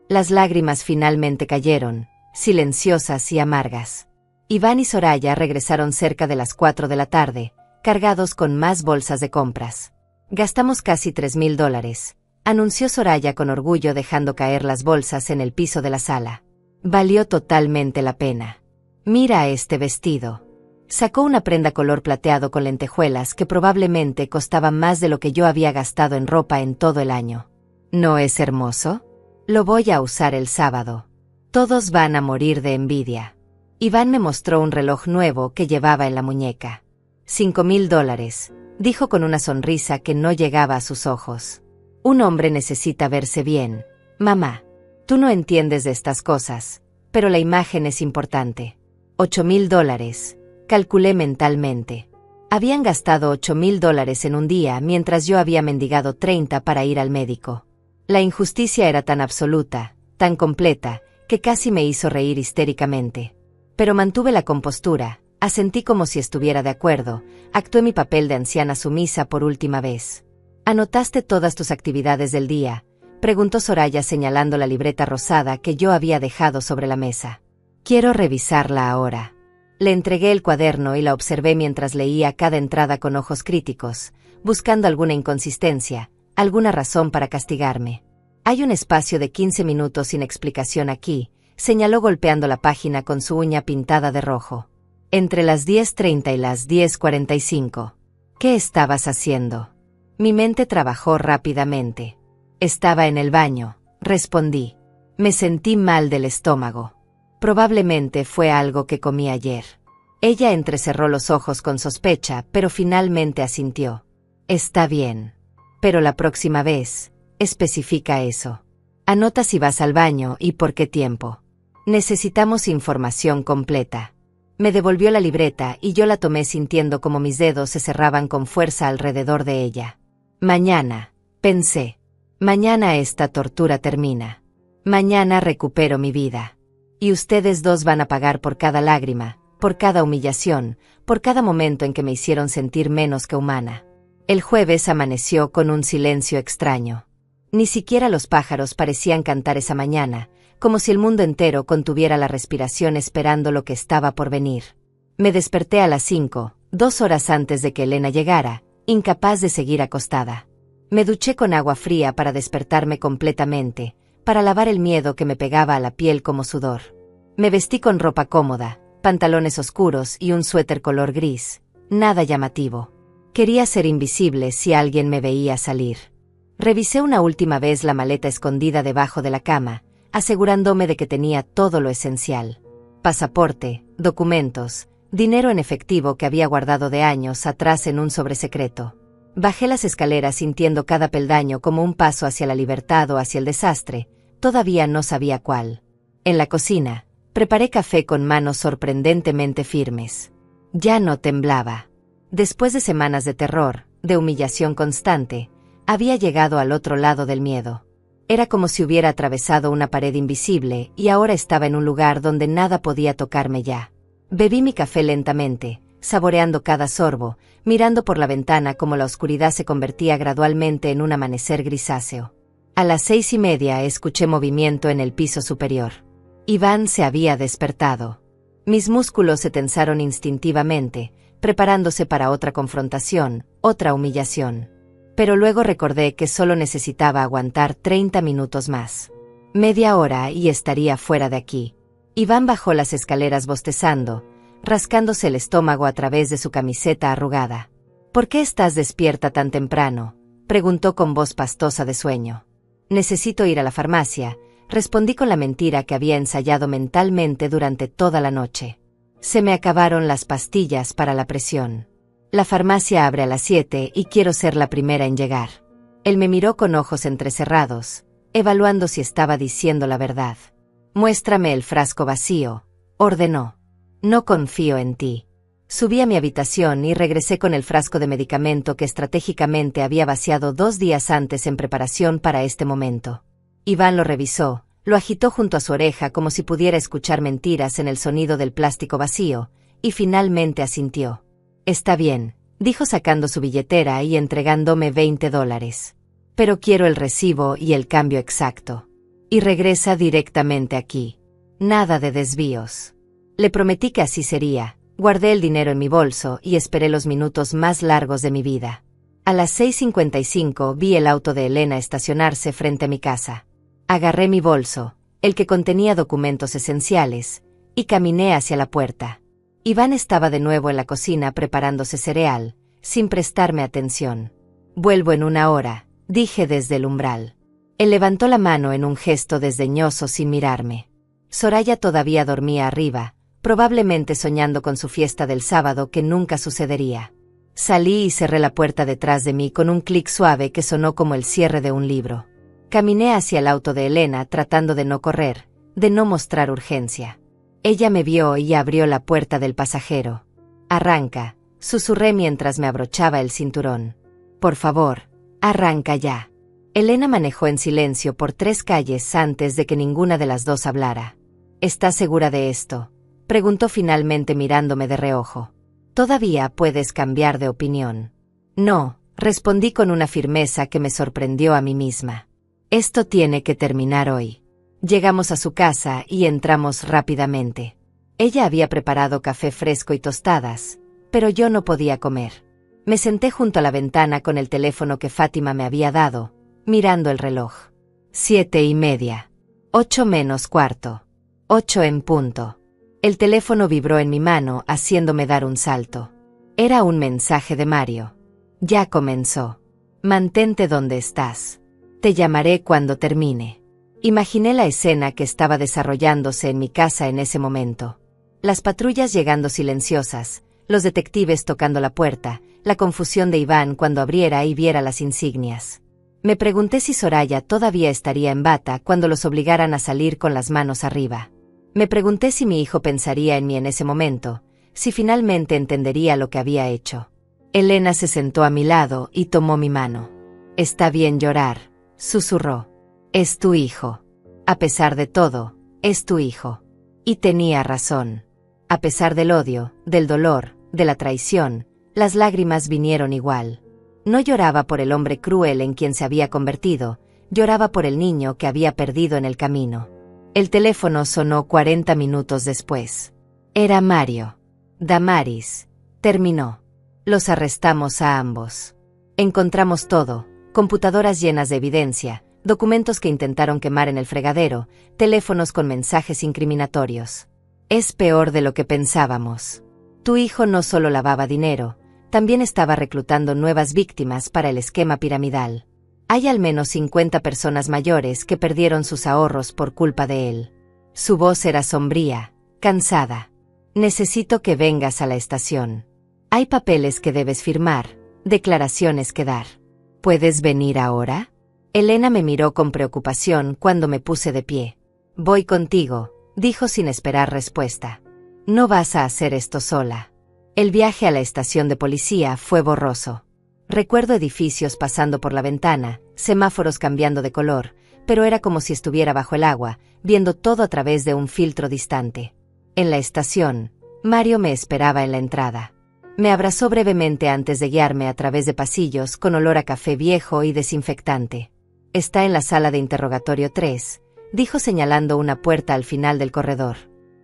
Las lágrimas finalmente cayeron, silenciosas y amargas. Iván y Soraya regresaron cerca de las 4 de la tarde, cargados con más bolsas de compras. Gastamos casi $3,000, anunció Soraya con orgullo dejando caer las bolsas en el piso de la sala. Valió totalmente la pena. Mira este vestido. Sacó una prenda color plateado con lentejuelas que probablemente costaba más de lo que yo había gastado en ropa en todo el año. ¿No es hermoso? Lo voy a usar el sábado. Todos van a morir de envidia. Iván me mostró un reloj nuevo que llevaba en la muñeca. $5,000, dijo con una sonrisa que no llegaba a sus ojos. Un hombre necesita verse bien. Mamá, tú no entiendes de estas cosas, pero la imagen es importante. $8,000, calculé mentalmente. Habían gastado $8,000 en un día mientras yo había mendigado 30 para ir al médico. La injusticia era tan absoluta, tan completa, que casi me hizo reír histéricamente. Pero mantuve la compostura, asentí como si estuviera de acuerdo, actué mi papel de anciana sumisa por última vez. ¿Anotaste todas tus actividades del día?, preguntó Soraya señalando la libreta rosada que yo había dejado sobre la mesa. Quiero revisarla ahora. Le entregué el cuaderno y la observé mientras leía cada entrada con ojos críticos, buscando alguna inconsistencia, alguna razón para castigarme. Hay un espacio de 15 minutos sin explicación aquí, señaló golpeando la página con su uña pintada de rojo. Entre las 10:30 y las 10:45. ¿Qué estabas haciendo? Mi mente trabajó rápidamente. Estaba en el baño, respondí. Me sentí mal del estómago. Probablemente fue algo que comí ayer. Ella entrecerró los ojos con sospecha, pero finalmente asintió. Está bien. Pero la próxima vez, especifica eso. Anota si vas al baño y por qué tiempo. Necesitamos información completa. Me devolvió la libreta y yo la tomé sintiendo como mis dedos se cerraban con fuerza alrededor de ella. Mañana, pensé. Mañana esta tortura termina. Mañana recupero mi vida. Y ustedes dos van a pagar por cada lágrima, por cada humillación, por cada momento en que me hicieron sentir menos que humana. El jueves amaneció con un silencio extraño. Ni siquiera los pájaros parecían cantar esa mañana, como si el mundo entero contuviera la respiración esperando lo que estaba por venir. Me desperté a las 5, 2 horas antes de que Elena llegara, incapaz de seguir acostada. Me duché con agua fría para despertarme completamente, para lavar el miedo que me pegaba a la piel como sudor. Me vestí con ropa cómoda, pantalones oscuros y un suéter color gris, nada llamativo. Quería ser invisible si alguien me veía salir. Revisé una última vez la maleta escondida debajo de la cama, asegurándome de que tenía todo lo esencial. Pasaporte, documentos, dinero en efectivo que había guardado de años atrás en un sobresecreto. Bajé las escaleras sintiendo cada peldaño como un paso hacia la libertad o hacia el desastre, todavía no sabía cuál. En la cocina, preparé café con manos sorprendentemente firmes. Ya no temblaba. Después de semanas de terror, de humillación constante, había llegado al otro lado del miedo. Era como si hubiera atravesado una pared invisible y ahora estaba en un lugar donde nada podía tocarme ya. Bebí mi café lentamente, saboreando cada sorbo, mirando por la ventana como la oscuridad se convertía gradualmente en un amanecer grisáceo. A las 6:30 escuché movimiento en el piso superior. Iván se había despertado. Mis músculos se tensaron instintivamente, preparándose para otra confrontación, otra humillación. Pero luego recordé que solo necesitaba aguantar 30 minutos más. Media hora y estaría fuera de aquí. Iván bajó las escaleras bostezando, rascándose el estómago a través de su camiseta arrugada. ¿Por qué estás despierta tan temprano?, preguntó con voz pastosa de sueño. Necesito ir a la farmacia, respondí con la mentira que había ensayado mentalmente durante toda la noche. Se me acabaron las pastillas para la presión. La farmacia abre a las 7 y quiero ser la primera en llegar. Él me miró con ojos entrecerrados, evaluando si estaba diciendo la verdad. Muéstrame el frasco vacío, ordenó. No confío en ti. Subí a mi habitación y regresé con el frasco de medicamento que estratégicamente había vaciado 2 días antes en preparación para este momento. Iván lo revisó, lo agitó junto a su oreja como si pudiera escuchar mentiras en el sonido del plástico vacío, y finalmente asintió. «Está bien», dijo sacando su billetera y entregándome $20. «Pero quiero el recibo y el cambio exacto. Y regresa directamente aquí. Nada de desvíos». Le prometí que así sería. Guardé el dinero en mi bolso y esperé los minutos más largos de mi vida. A las 6:55 vi el auto de Elena estacionarse frente a mi casa. Agarré mi bolso, el que contenía documentos esenciales, y caminé hacia la puerta. Iván estaba de nuevo en la cocina preparándose cereal, sin prestarme atención. «Vuelvo en 1 hora», dije desde el umbral. Él levantó la mano en un gesto desdeñoso sin mirarme. Soraya todavía dormía arriba, probablemente soñando con su fiesta del sábado que nunca sucedería. Salí y cerré la puerta detrás de mí con un clic suave que sonó como el cierre de un libro. Caminé hacia el auto de Elena tratando de no correr, de no mostrar urgencia. Ella me vio y abrió la puerta del pasajero. «Arranca», susurré mientras me abrochaba el cinturón. «Por favor, arranca ya». Elena manejó en silencio por 3 calles antes de que ninguna de las dos hablara. «¿Estás segura de esto?», preguntó finalmente mirándome de reojo. «Todavía puedes cambiar de opinión». «No», respondí con una firmeza que me sorprendió a mí misma. «Esto tiene que terminar hoy». Llegamos a su casa y entramos rápidamente. Ella había preparado café fresco y tostadas, pero yo no podía comer. Me senté junto a la ventana con el teléfono que Fátima me había dado, mirando el reloj. 7:30. 8 menos cuarto. 8 en punto. El teléfono vibró en mi mano haciéndome dar un salto. Era un mensaje de Mario. «Ya comenzó. Mantente donde estás. Te llamaré cuando termine». Imaginé la escena que estaba desarrollándose en mi casa en ese momento. Las patrullas llegando silenciosas, los detectives tocando la puerta, la confusión de Iván cuando abriera y viera las insignias. Me pregunté si Soraya todavía estaría en bata cuando los obligaran a salir con las manos arriba. Me pregunté si mi hijo pensaría en mí en ese momento, si finalmente entendería lo que había hecho. Elena se sentó a mi lado y tomó mi mano. «Está bien llorar», susurró. «Es tu hijo. A pesar de todo, es tu hijo». Y tenía razón. A pesar del odio, del dolor, de la traición, las lágrimas vinieron igual. No lloraba por el hombre cruel en quien se había convertido, lloraba por el niño que había perdido en el camino. El teléfono sonó 40 minutos después. Era Mario. «Damaris», terminó. «Los arrestamos a ambos. Encontramos todo, computadoras llenas de evidencia, documentos que intentaron quemar en el fregadero, teléfonos con mensajes incriminatorios. Es peor de lo que pensábamos. Tu hijo no solo lavaba dinero, también estaba reclutando nuevas víctimas para el esquema piramidal. Hay al menos 50 personas mayores que perdieron sus ahorros por culpa de él». Su voz era sombría, cansada. «Necesito que vengas a la estación. Hay papeles que debes firmar, declaraciones que dar. ¿Puedes venir ahora?». Elena me miró con preocupación cuando me puse de pie. «Voy contigo», dijo sin esperar respuesta. «No vas a hacer esto sola». El viaje a la estación de policía fue borroso. Recuerdo edificios pasando por la ventana, semáforos cambiando de color, pero era como si estuviera bajo el agua, viendo todo a través de un filtro distante. En la estación, Mario me esperaba en la entrada. Me abrazó brevemente antes de guiarme a través de pasillos con olor a café viejo y desinfectante. «Está en la sala de interrogatorio 3», dijo señalando una puerta al final del corredor.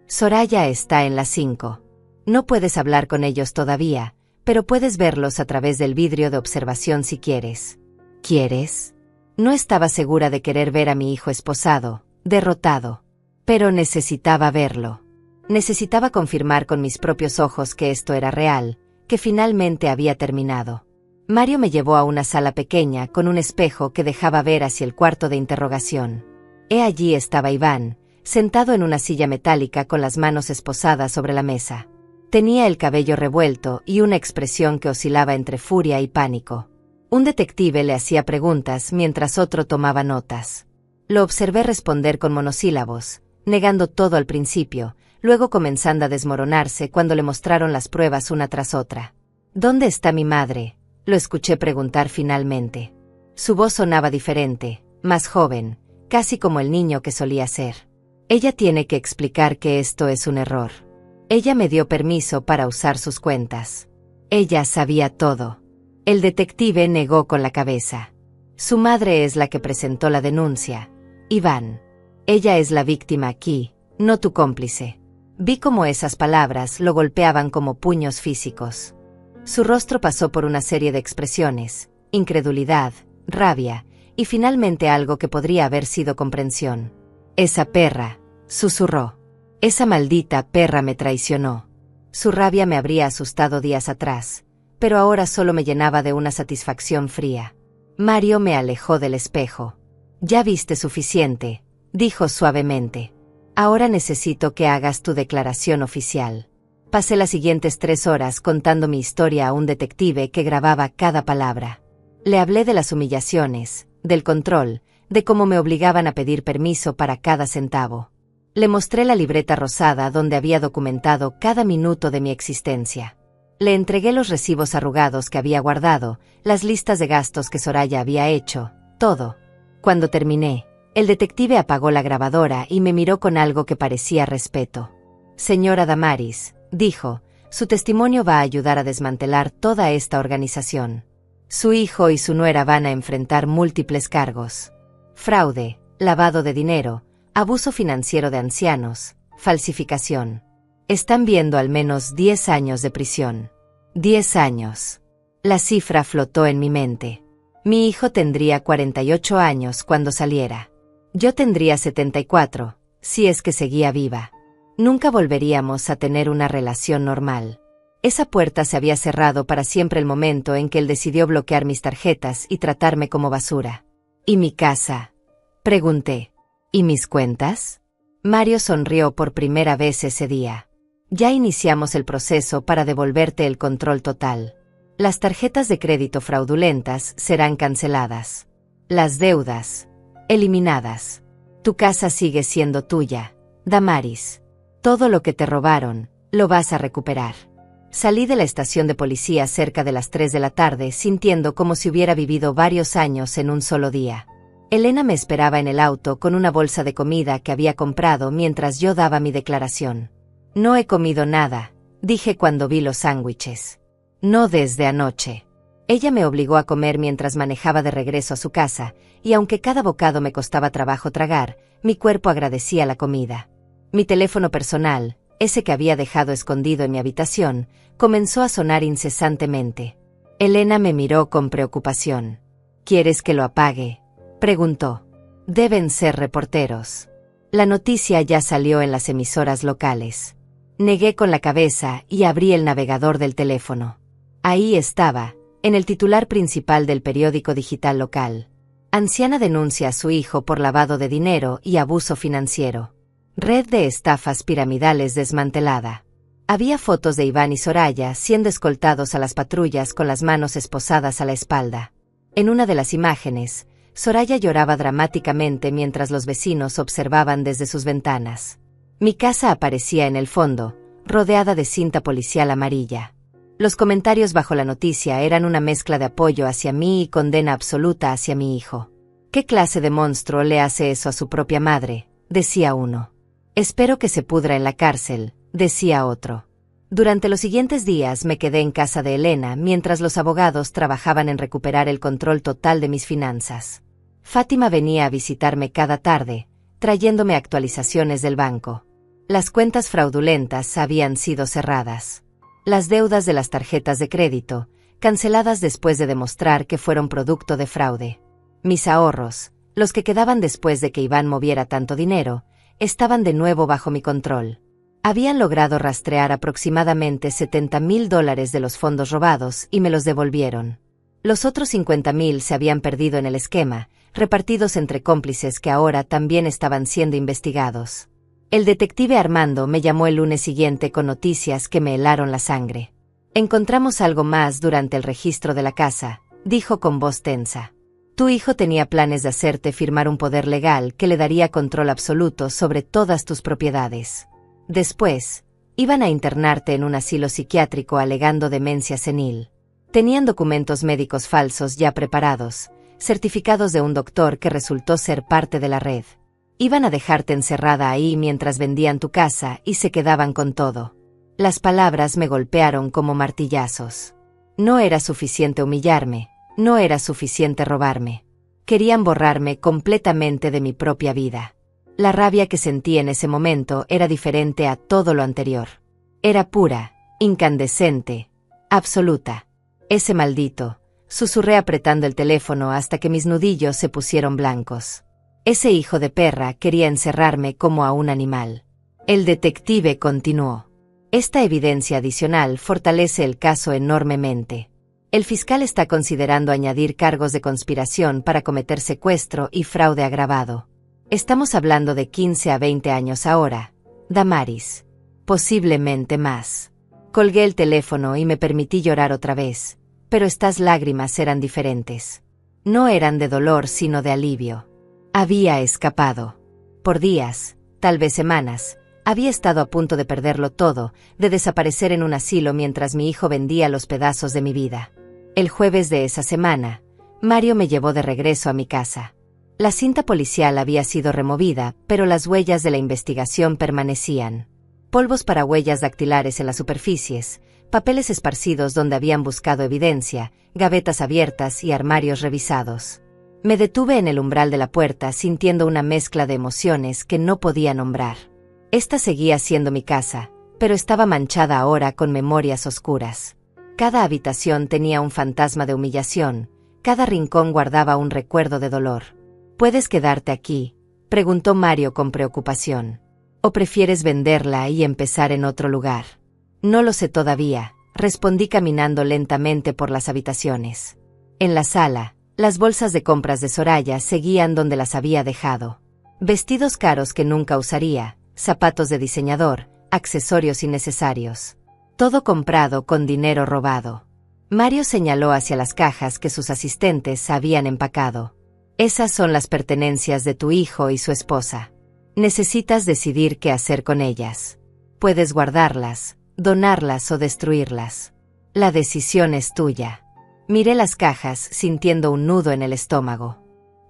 «Soraya está en la 5. No puedes hablar con ellos todavía, pero puedes verlos a través del vidrio de observación si quieres». «¿Quieres?». No estaba segura de querer ver a mi hijo esposado, derrotado. Pero necesitaba verlo. Necesitaba confirmar con mis propios ojos que esto era real, que finalmente había terminado. Mario me llevó a una sala pequeña con un espejo que dejaba ver hacia el cuarto de interrogación. Allí estaba Iván, sentado en una silla metálica con las manos esposadas sobre la mesa. Tenía el cabello revuelto y una expresión que oscilaba entre furia y pánico. Un detective le hacía preguntas mientras otro tomaba notas. Lo observé responder con monosílabos, negando todo al principio, luego comenzando a desmoronarse cuando le mostraron las pruebas una tras otra. ¿Dónde está mi madre?, lo escuché preguntar finalmente. Su voz sonaba diferente, más joven, casi como el niño que solía ser. Ella tiene que explicar que esto es un error. Ella me dio permiso para usar sus cuentas. Ella sabía todo. El detective negó con la cabeza. Su madre es la que presentó la denuncia. Iván. Ella es la víctima aquí, no tu cómplice. Vi cómo esas palabras lo golpeaban como puños físicos. Su rostro pasó por una serie de expresiones: incredulidad, rabia, y finalmente algo que podría haber sido comprensión. Esa perra, susurró. Esa maldita perra me traicionó. Su rabia me habría asustado días atrás, pero ahora solo me llenaba de una satisfacción fría. Mario me alejó del espejo. Ya viste suficiente, dijo suavemente. Ahora necesito que hagas tu declaración oficial. Pasé las siguientes 3 horas contando mi historia a un detective que grababa cada palabra. Le hablé de las humillaciones, del control, de cómo me obligaban a pedir permiso para cada centavo. Le mostré la libreta rosada donde había documentado cada minuto de mi existencia. Le entregué los recibos arrugados que había guardado, las listas de gastos que Soraya había hecho, todo. Cuando terminé, el detective apagó la grabadora y me miró con algo que parecía respeto. Señora Damaris, dijo, su testimonio va a ayudar a desmantelar toda esta organización. Su hijo y su nuera van a enfrentar múltiples cargos. Fraude, lavado de dinero, abuso financiero de ancianos, falsificación. Están viendo al menos 10 años de prisión. 10 años. La cifra flotó en mi mente. Mi hijo tendría 48 años cuando saliera. Yo tendría 74, si es que seguía viva. Nunca volveríamos a tener una relación normal. Esa puerta se había cerrado para siempre el momento en que él decidió bloquear mis tarjetas y tratarme como basura. ¿Y mi casa?, pregunté. ¿Y mis cuentas? Mario sonrió por primera vez ese día. Ya iniciamos el proceso para devolverte el control total. Las tarjetas de crédito fraudulentas serán canceladas. Las deudas, eliminadas. Tu casa sigue siendo tuya, Damaris. Todo lo que te robaron, lo vas a recuperar. Salí de la estación de policía cerca de las 3 de la tarde sintiendo como si hubiera vivido varios años en un solo día. Elena me esperaba en el auto con una bolsa de comida que había comprado mientras yo daba mi declaración. No he comido nada, dije cuando vi los sándwiches. No desde anoche. Ella me obligó a comer mientras manejaba de regreso a su casa, y aunque cada bocado me costaba trabajo tragar, mi cuerpo agradecía la comida. Mi teléfono personal, ese que había dejado escondido en mi habitación, comenzó a sonar incesantemente. Elena me miró con preocupación. ¿Quieres que lo apague?, preguntó. Deben ser reporteros. La noticia ya salió en las emisoras locales. Negué con la cabeza y abrí el navegador del teléfono. Ahí estaba, en el titular principal del periódico digital local. Anciana denuncia a su hijo por lavado de dinero y abuso financiero. Red de estafas piramidales desmantelada. Había fotos de Iván y Soraya siendo escoltados a las patrullas con las manos esposadas a la espalda. En una de las imágenes, Soraya lloraba dramáticamente mientras los vecinos observaban desde sus ventanas. Mi casa aparecía en el fondo, rodeada de cinta policial amarilla. Los comentarios bajo la noticia eran una mezcla de apoyo hacia mí y condena absoluta hacia mi hijo. ¿Qué clase de monstruo le hace eso a su propia madre?, decía uno. Espero que se pudra en la cárcel, decía otro. Durante los siguientes días me quedé en casa de Elena mientras los abogados trabajaban en recuperar el control total de mis finanzas. Fátima venía a visitarme cada tarde, trayéndome actualizaciones del banco. Las cuentas fraudulentas habían sido cerradas. Las deudas de las tarjetas de crédito, canceladas después de demostrar que fueron producto de fraude. Mis ahorros, los que quedaban después de que Iván moviera tanto dinero, estaban de nuevo bajo mi control. Habían logrado rastrear aproximadamente $70,000 de los fondos robados y me los devolvieron. Los otros 50,000 se habían perdido en el esquema, repartidos entre cómplices que ahora también estaban siendo investigados. El detective Armando me llamó el lunes siguiente con noticias que me helaron la sangre. Encontramos algo más durante el registro de la casa, dijo con voz tensa. Tu hijo tenía planes de hacerte firmar un poder legal que le daría control absoluto sobre todas tus propiedades. Después, iban a internarte en un asilo psiquiátrico alegando demencia senil. Tenían documentos médicos falsos ya preparados, certificados de un doctor que resultó ser parte de la red. Iban a dejarte encerrada ahí mientras vendían tu casa y se quedaban con todo. Las palabras me golpearon como martillazos. No era suficiente humillarme, no era suficiente robarme. Querían borrarme completamente de mi propia vida. La rabia que sentí en ese momento era diferente a todo lo anterior. Era pura, incandescente, absoluta. Ese maldito, susurré apretando el teléfono hasta que mis nudillos se pusieron blancos. Ese hijo de perra quería encerrarme como a un animal. El detective continuó. Esta evidencia adicional fortalece el caso enormemente. El fiscal está considerando añadir cargos de conspiración para cometer secuestro y fraude agravado. Estamos hablando de 15 a 20 años ahora, Damaris. Posiblemente más. Colgué el teléfono y me permití llorar otra vez, pero estas lágrimas eran diferentes. No eran de dolor sino de alivio. Había escapado. Por días, tal vez semanas, había estado a punto de perderlo todo, de desaparecer en un asilo mientras mi hijo vendía los pedazos de mi vida. El jueves de esa semana, Mario me llevó de regreso a mi casa. La cinta policial había sido removida, pero las huellas de la investigación permanecían. Polvos para huellas dactilares en las superficies, papeles esparcidos donde habían buscado evidencia, gavetas abiertas y armarios revisados. Me detuve en el umbral de la puerta sintiendo una mezcla de emociones que no podía nombrar. Esta seguía siendo mi casa, pero estaba manchada ahora con memorias oscuras. Cada habitación tenía un fantasma de humillación, cada rincón guardaba un recuerdo de dolor. ¿Puedes quedarte aquí?, preguntó Mario con preocupación. ¿O prefieres venderla y empezar en otro lugar? No lo sé todavía, respondí caminando lentamente por las habitaciones. En la sala, las bolsas de compras de Soraya seguían donde las había dejado. Vestidos caros que nunca usaría, zapatos de diseñador, accesorios innecesarios. Todo comprado con dinero robado. Mario señaló hacia las cajas que sus asistentes habían empacado. Esas son las pertenencias de tu hijo y su esposa. Necesitas decidir qué hacer con ellas. Puedes guardarlas, donarlas o destruirlas. La decisión es tuya. Miré las cajas sintiendo un nudo en el estómago.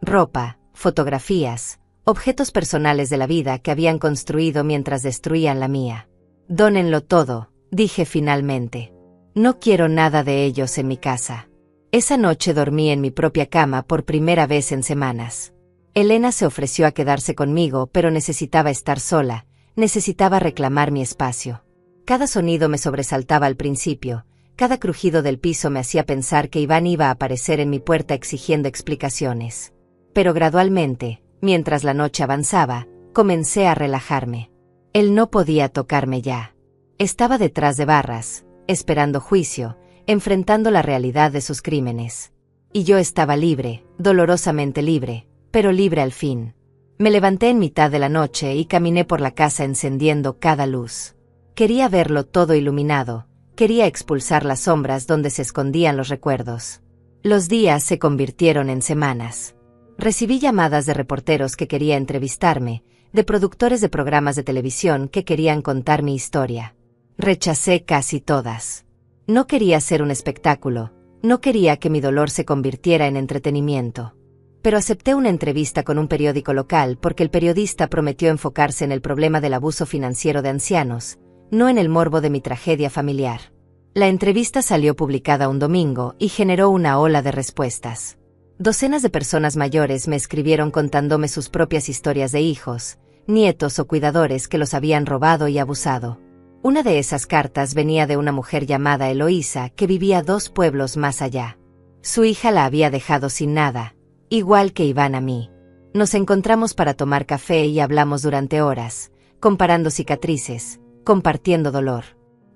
Ropa, fotografías, objetos personales de la vida que habían construido mientras destruían la mía. Dónenlo todo, dije finalmente. No quiero nada de ellos en mi casa. Esa noche dormí en mi propia cama por primera vez en semanas. Elena se ofreció a quedarse conmigo, pero necesitaba estar sola, necesitaba reclamar mi espacio. Cada sonido me sobresaltaba al principio, cada crujido del piso me hacía pensar que Iván iba a aparecer en mi puerta exigiendo explicaciones. Pero gradualmente, mientras la noche avanzaba, comencé a relajarme. Él no podía tocarme ya. Estaba detrás de barras, esperando juicio, enfrentando la realidad de sus crímenes. Y yo estaba libre, dolorosamente libre, pero libre al fin. Me levanté en mitad de la noche y caminé por la casa encendiendo cada luz. Quería verlo todo iluminado, quería expulsar las sombras donde se escondían los recuerdos. Los días se convirtieron en semanas. Recibí llamadas de reporteros que querían entrevistarme, de productores de programas de televisión que querían contar mi historia. Rechacé casi todas. No quería ser un espectáculo, no quería que mi dolor se convirtiera en entretenimiento. Pero acepté una entrevista con un periódico local porque el periodista prometió enfocarse en el problema del abuso financiero de ancianos, no en el morbo de mi tragedia familiar. La entrevista salió publicada un domingo y generó una ola de respuestas. Docenas de personas mayores me escribieron contándome sus propias historias de hijos, nietos o cuidadores que los habían robado y abusado. Una de esas cartas venía de una mujer llamada Eloísa que vivía 2 pueblos más allá. Su hija la había dejado sin nada, igual que Iván a mí. Nos encontramos para tomar café y hablamos durante horas, comparando cicatrices, compartiendo dolor.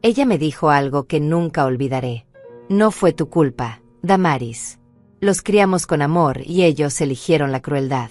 Ella me dijo algo que nunca olvidaré. No fue tu culpa, Damaris. Los criamos con amor y ellos eligieron la crueldad.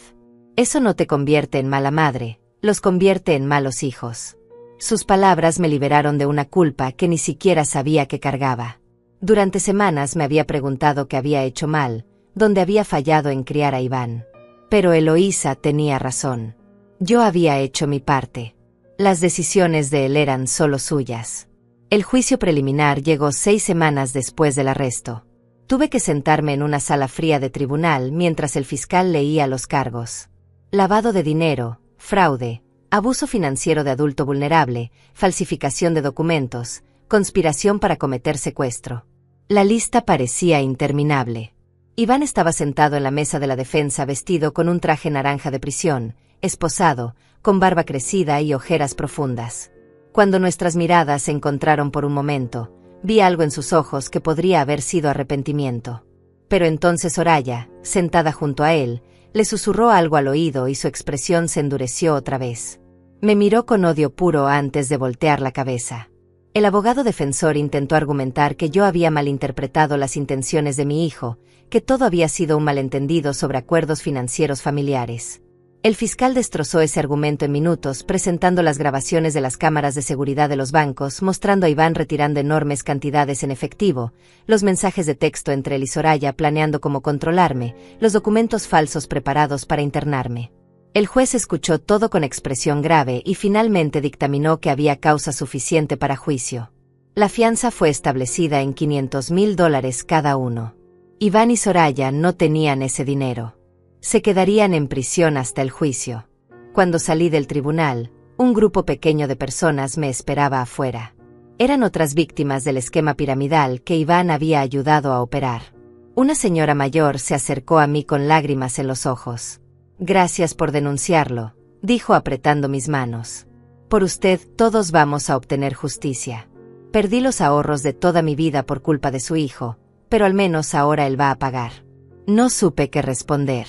Eso no te convierte en mala madre, los convierte en malos hijos. Sus palabras me liberaron de una culpa que ni siquiera sabía que cargaba. Durante semanas me había preguntado qué había hecho mal, dónde había fallado en criar a Iván. Pero Eloísa tenía razón. Yo había hecho mi parte. Las decisiones de él eran solo suyas. El juicio preliminar llegó 6 semanas después del arresto. Tuve que sentarme en una sala fría de tribunal mientras el fiscal leía los cargos. Lavado de dinero, fraude, abuso financiero de adulto vulnerable, falsificación de documentos, conspiración para cometer secuestro. La lista parecía interminable. Iván estaba sentado en la mesa de la defensa vestido con un traje naranja de prisión, esposado, con barba crecida y ojeras profundas. Cuando nuestras miradas se encontraron por un momento, vi algo en sus ojos que podría haber sido arrepentimiento. Pero entonces Soraya, sentada junto a él, le susurró algo al oído y su expresión se endureció otra vez. Me miró con odio puro antes de voltear la cabeza. El abogado defensor intentó argumentar que yo había malinterpretado las intenciones de mi hijo, que todo había sido un malentendido sobre acuerdos financieros familiares. El fiscal destrozó ese argumento en minutos, presentando las grabaciones de las cámaras de seguridad de los bancos, mostrando a Iván retirando enormes cantidades en efectivo, los mensajes de texto entre él y Soraya planeando cómo controlarme, los documentos falsos preparados para internarme. El juez escuchó todo con expresión grave y finalmente dictaminó que había causa suficiente para juicio. La fianza fue establecida en $500,000 cada uno. Iván y Soraya no tenían ese dinero. Se quedarían en prisión hasta el juicio. Cuando salí del tribunal, un grupo pequeño de personas me esperaba afuera. Eran otras víctimas del esquema piramidal que Iván había ayudado a operar. Una señora mayor se acercó a mí con lágrimas en los ojos. Gracias por denunciarlo, dijo apretando mis manos. Por usted todos vamos a obtener justicia. Perdí los ahorros de toda mi vida por culpa de su hijo, pero al menos ahora él va a pagar. No supe qué responder.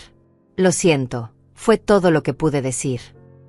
Lo siento, fue todo lo que pude decir.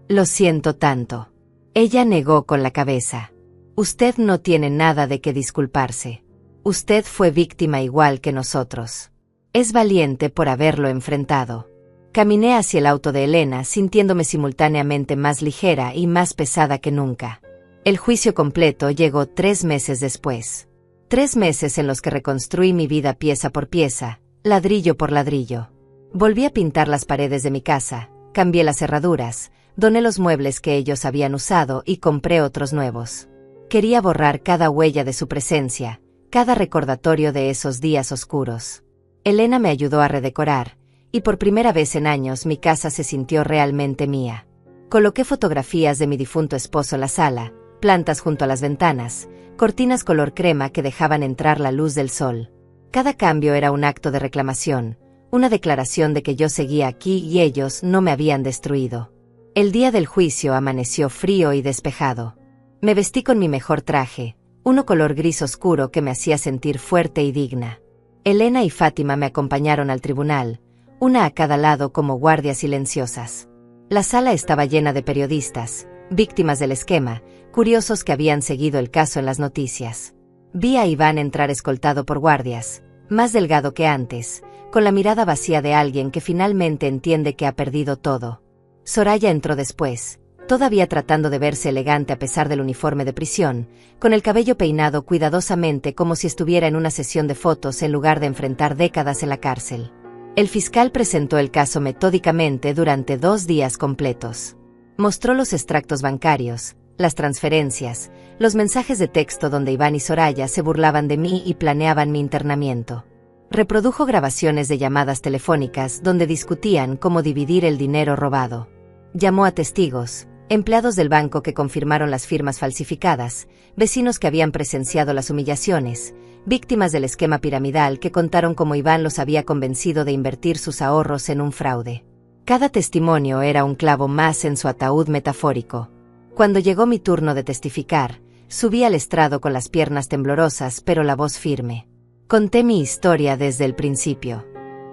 Lo siento tanto. Ella negó con la cabeza. Usted no tiene nada de qué disculparse. Usted fue víctima igual que nosotros. Es valiente por haberlo enfrentado. Caminé hacia el auto de Elena sintiéndome simultáneamente más ligera y más pesada que nunca. El juicio completo llegó 3 meses después. 3 meses en los que reconstruí mi vida pieza por pieza, ladrillo por ladrillo. Volví a pintar las paredes de mi casa, cambié las cerraduras, doné los muebles que ellos habían usado y compré otros nuevos. Quería borrar cada huella de su presencia, cada recordatorio de esos días oscuros. Elena me ayudó a redecorar, y por primera vez en años mi casa se sintió realmente mía. Coloqué fotografías de mi difunto esposo en la sala, plantas junto a las ventanas, cortinas color crema que dejaban entrar la luz del sol. Cada cambio era un acto de reclamación, una declaración de que yo seguía aquí y ellos no me habían destruido. El día del juicio amaneció frío y despejado. Me vestí con mi mejor traje, uno color gris oscuro que me hacía sentir fuerte y digna. Elena y Fátima me acompañaron al tribunal, una a cada lado como guardias silenciosas. La sala estaba llena de periodistas, víctimas del esquema, curiosos que habían seguido el caso en las noticias. Vi a Iván entrar escoltado por guardias, más delgado que antes, con la mirada vacía de alguien que finalmente entiende que ha perdido todo. Soraya entró después, todavía tratando de verse elegante a pesar del uniforme de prisión, con el cabello peinado cuidadosamente como si estuviera en una sesión de fotos en lugar de enfrentar décadas en la cárcel. El fiscal presentó el caso metódicamente durante 2 días completos. Mostró los extractos bancarios, las transferencias, los mensajes de texto donde Iván y Soraya se burlaban de mí y planeaban mi internamiento. Reprodujo grabaciones de llamadas telefónicas donde discutían cómo dividir el dinero robado. Llamó a testigos, empleados del banco que confirmaron las firmas falsificadas, vecinos que habían presenciado las humillaciones, víctimas del esquema piramidal que contaron cómo Iván los había convencido de invertir sus ahorros en un fraude. Cada testimonio era un clavo más en su ataúd metafórico. Cuando llegó mi turno de testificar, subí al estrado con las piernas temblorosas pero la voz firme. Conté mi historia desde el principio.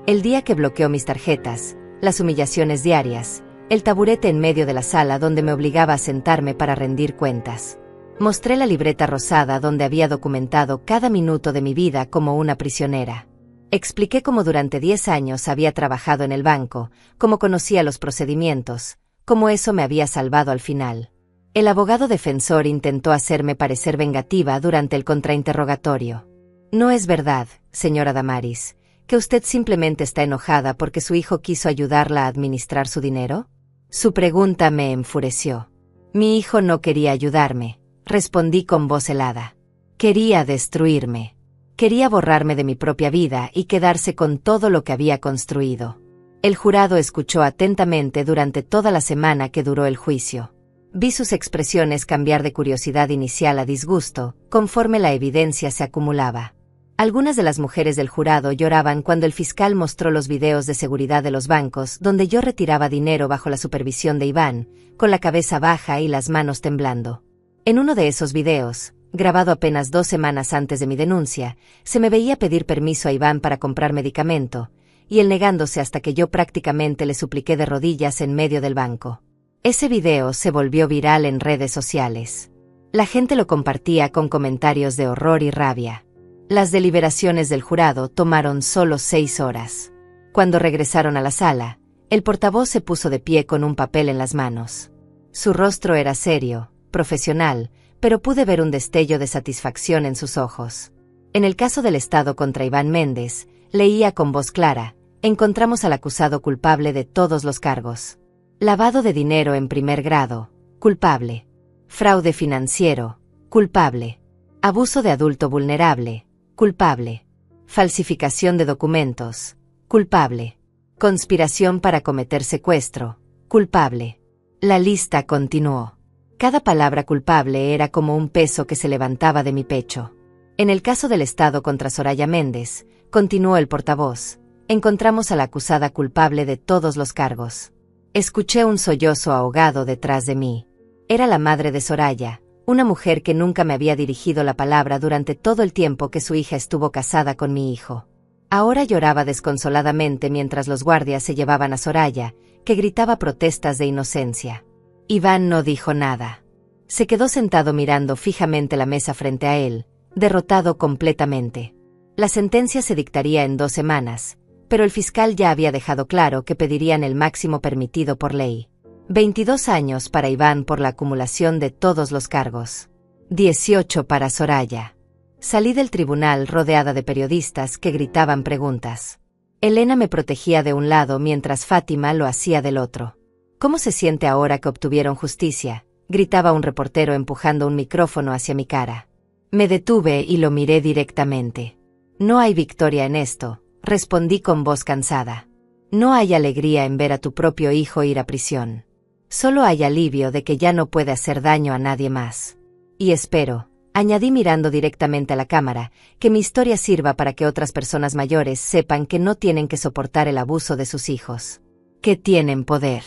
El día que bloqueó mis tarjetas, las humillaciones diarias, el taburete en medio de la sala donde me obligaba a sentarme para rendir cuentas. Mostré la libreta rosada donde había documentado cada minuto de mi vida como una prisionera. Expliqué cómo durante 10 años había trabajado en el banco, cómo conocía los procedimientos, cómo eso me había salvado al final. El abogado defensor intentó hacerme parecer vengativa durante el contrainterrogatorio. No es verdad, señora Damaris, que usted simplemente está enojada porque su hijo quiso ayudarla a administrar su dinero. Su pregunta me enfureció. Mi hijo no quería ayudarme, respondí con voz helada. Quería destruirme. Quería borrarme de mi propia vida y quedarse con todo lo que había construido. El jurado escuchó atentamente durante toda la semana que duró el juicio. Vi sus expresiones cambiar de curiosidad inicial a disgusto, conforme la evidencia se acumulaba. Algunas de las mujeres del jurado lloraban cuando el fiscal mostró los videos de seguridad de los bancos donde yo retiraba dinero bajo la supervisión de Iván, con la cabeza baja y las manos temblando. En uno de esos videos, grabado apenas 2 semanas antes de mi denuncia, se me veía pedir permiso a Iván para comprar medicamento, y él negándose hasta que yo prácticamente le supliqué de rodillas en medio del banco. Ese video se volvió viral en redes sociales. La gente lo compartía con comentarios de horror y rabia. Las deliberaciones del jurado tomaron solo 6 horas. Cuando regresaron a la sala, el portavoz se puso de pie con un papel en las manos. Su rostro era serio, profesional, pero pude ver un destello de satisfacción en sus ojos. En el caso del Estado contra Iván Méndez, leía con voz clara: encontramos al acusado culpable de todos los cargos. Lavado de dinero en primer grado, culpable. Fraude financiero, culpable. Abuso de adulto vulnerable, culpable. Falsificación de documentos, culpable. Conspiración para cometer secuestro, culpable. La lista continuó. Cada palabra culpable era como un peso que se levantaba de mi pecho. En el caso del Estado contra Soraya Méndez, continuó el portavoz, encontramos a la acusada culpable de todos los cargos. Escuché un sollozo ahogado detrás de mí. Era la madre de Soraya, una mujer que nunca me había dirigido la palabra durante todo el tiempo que su hija estuvo casada con mi hijo. Ahora lloraba desconsoladamente mientras los guardias se llevaban a Soraya, que gritaba protestas de inocencia. Iván no dijo nada. Se quedó sentado mirando fijamente la mesa frente a él, derrotado completamente. La sentencia se dictaría en 2 semanas, pero el fiscal ya había dejado claro que pedirían el máximo permitido por ley. 22 años para Iván por la acumulación de todos los cargos. 18 para Soraya. Salí del tribunal rodeada de periodistas que gritaban preguntas. Elena me protegía de un lado mientras Fátima lo hacía del otro. ¿Cómo se siente ahora que obtuvieron justicia?, gritaba un reportero empujando un micrófono hacia mi cara. Me detuve y lo miré directamente. No hay victoria en esto, respondí con voz cansada. No hay alegría en ver a tu propio hijo ir a prisión. Solo hay alivio de que ya no puede hacer daño a nadie más. Y espero, añadí mirando directamente a la cámara, que mi historia sirva para que otras personas mayores sepan que no tienen que soportar el abuso de sus hijos. Que tienen poder.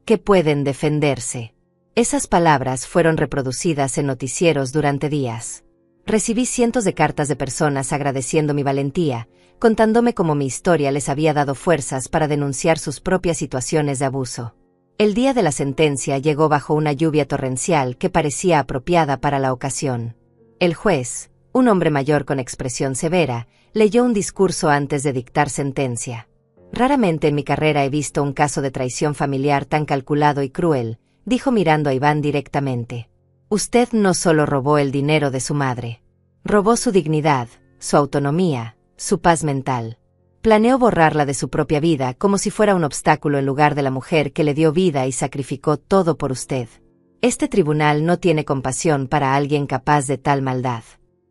Que pueden defenderse. Esas palabras fueron reproducidas en noticieros durante días. Recibí cientos de cartas de personas agradeciendo mi valentía, contándome cómo mi historia les había dado fuerzas para denunciar sus propias situaciones de abuso. El día de la sentencia llegó bajo una lluvia torrencial que parecía apropiada para la ocasión. El juez, un hombre mayor con expresión severa, leyó un discurso antes de dictar sentencia. Raramente en mi carrera he visto un caso de traición familiar tan calculado y cruel, dijo mirando a Iván directamente. Usted no solo robó el dinero de su madre. Robó su dignidad, su autonomía, su paz mental. Planeó borrarla de su propia vida como si fuera un obstáculo en lugar de la mujer que le dio vida y sacrificó todo por usted. Este tribunal no tiene compasión para alguien capaz de tal maldad.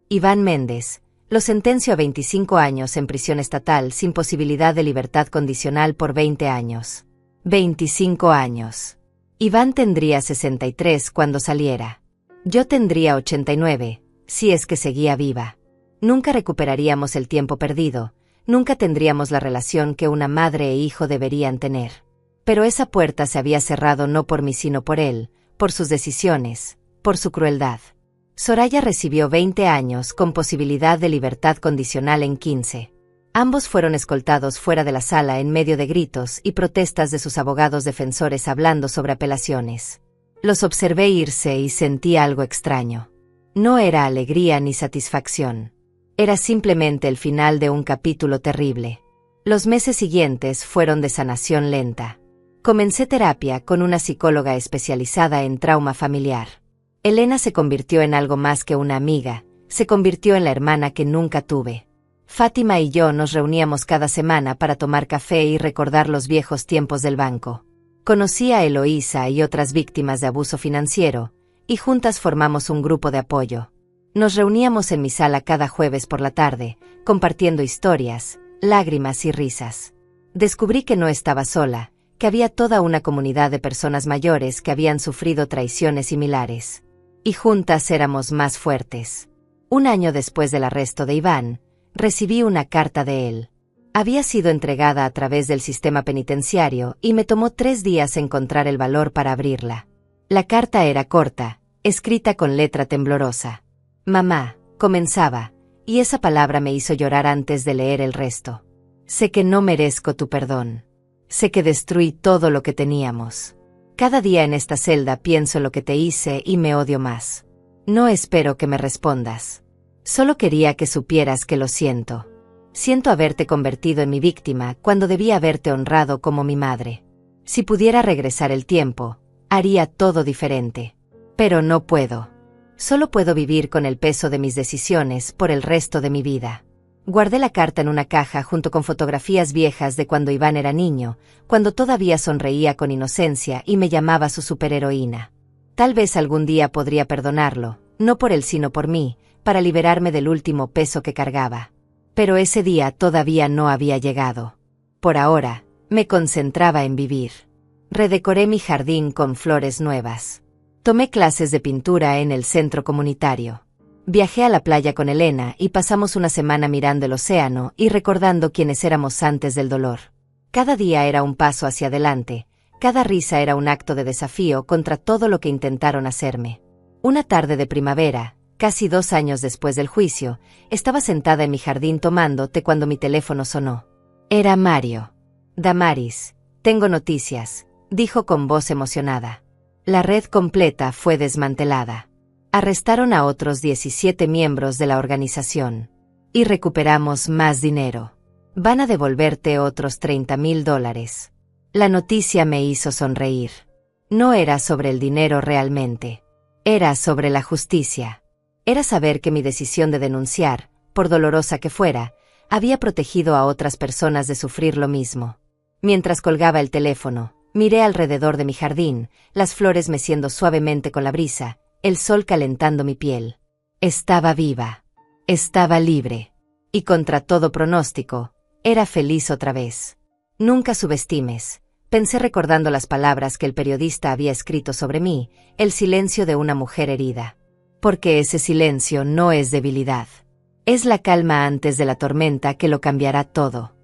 Iván Méndez, lo sentencio a 25 años en prisión estatal sin posibilidad de libertad condicional por 20 años. 25 años. Iván tendría 63 cuando saliera. Yo tendría 89, si es que seguía viva. Nunca recuperaríamos el tiempo perdido, nunca tendríamos la relación que una madre e hijo deberían tener. Pero esa puerta se había cerrado no por mí sino por él, por sus decisiones, por su crueldad. Soraya recibió 20 años con posibilidad de libertad condicional en 15. Ambos fueron escoltados fuera de la sala en medio de gritos y protestas de sus abogados defensores hablando sobre apelaciones. Los observé irse y sentí algo extraño. No era alegría ni satisfacción. Era simplemente el final de un capítulo terrible. Los meses siguientes fueron de sanación lenta. Comencé terapia con una psicóloga especializada en trauma familiar. Elena se convirtió en algo más que una amiga, se convirtió en la hermana que nunca tuve. Fátima y yo nos reuníamos cada semana para tomar café y recordar los viejos tiempos del banco. Conocí a Eloísa y otras víctimas de abuso financiero, y juntas formamos un grupo de apoyo. Nos reuníamos en mi sala cada jueves por la tarde, compartiendo historias, lágrimas y risas. Descubrí que no estaba sola, que había toda una comunidad de personas mayores que habían sufrido traiciones similares. Y juntas éramos más fuertes. Un año después del arresto de Iván, recibí una carta de él. Había sido entregada a través del sistema penitenciario y me tomó 3 días encontrar el valor para abrirla. La carta era corta, escrita con letra temblorosa. Mamá, comenzaba, y esa palabra me hizo llorar antes de leer el resto. Sé que no merezco tu perdón. Sé que destruí todo lo que teníamos. Cada día en esta celda pienso lo que te hice y me odio más. No espero que me respondas. Solo quería que supieras que lo siento. Siento haberte convertido en mi víctima cuando debía haberte honrado como mi madre. Si pudiera regresar el tiempo, haría todo diferente. Pero no puedo. Solo puedo vivir con el peso de mis decisiones por el resto de mi vida. Guardé la carta en una caja junto con fotografías viejas de cuando Iván era niño, cuando todavía sonreía con inocencia y me llamaba su superheroína. Tal vez algún día podría perdonarlo, no por él sino por mí, para liberarme del último peso que cargaba. Pero ese día todavía no había llegado. Por ahora, me concentraba en vivir. Redecoré mi jardín con flores nuevas. Tomé clases de pintura en el centro comunitario. Viajé a la playa con Elena y pasamos una semana mirando el océano y recordando quiénes éramos antes del dolor. Cada día era un paso hacia adelante, cada risa era un acto de desafío contra todo lo que intentaron hacerme. Una tarde de primavera, casi 2 años después del juicio, estaba sentada en mi jardín tomando té cuando mi teléfono sonó. Era Mario. Damaris, tengo noticias, dijo con voz emocionada. La red completa fue desmantelada. Arrestaron a otros 17 miembros de la organización. Y recuperamos más dinero. Van a devolverte otros $30,000. La noticia me hizo sonreír. No era sobre el dinero realmente. Era sobre la justicia. Era saber que mi decisión de denunciar, por dolorosa que fuera, había protegido a otras personas de sufrir lo mismo. Mientras colgaba el teléfono, miré alrededor de mi jardín, las flores meciendo suavemente con la brisa, el sol calentando mi piel. Estaba viva. Estaba libre. Y contra todo pronóstico, era feliz otra vez. Nunca subestimes, pensé recordando las palabras que el periodista había escrito sobre mí, el silencio de una mujer herida. Porque ese silencio no es debilidad. Es la calma antes de la tormenta que lo cambiará todo.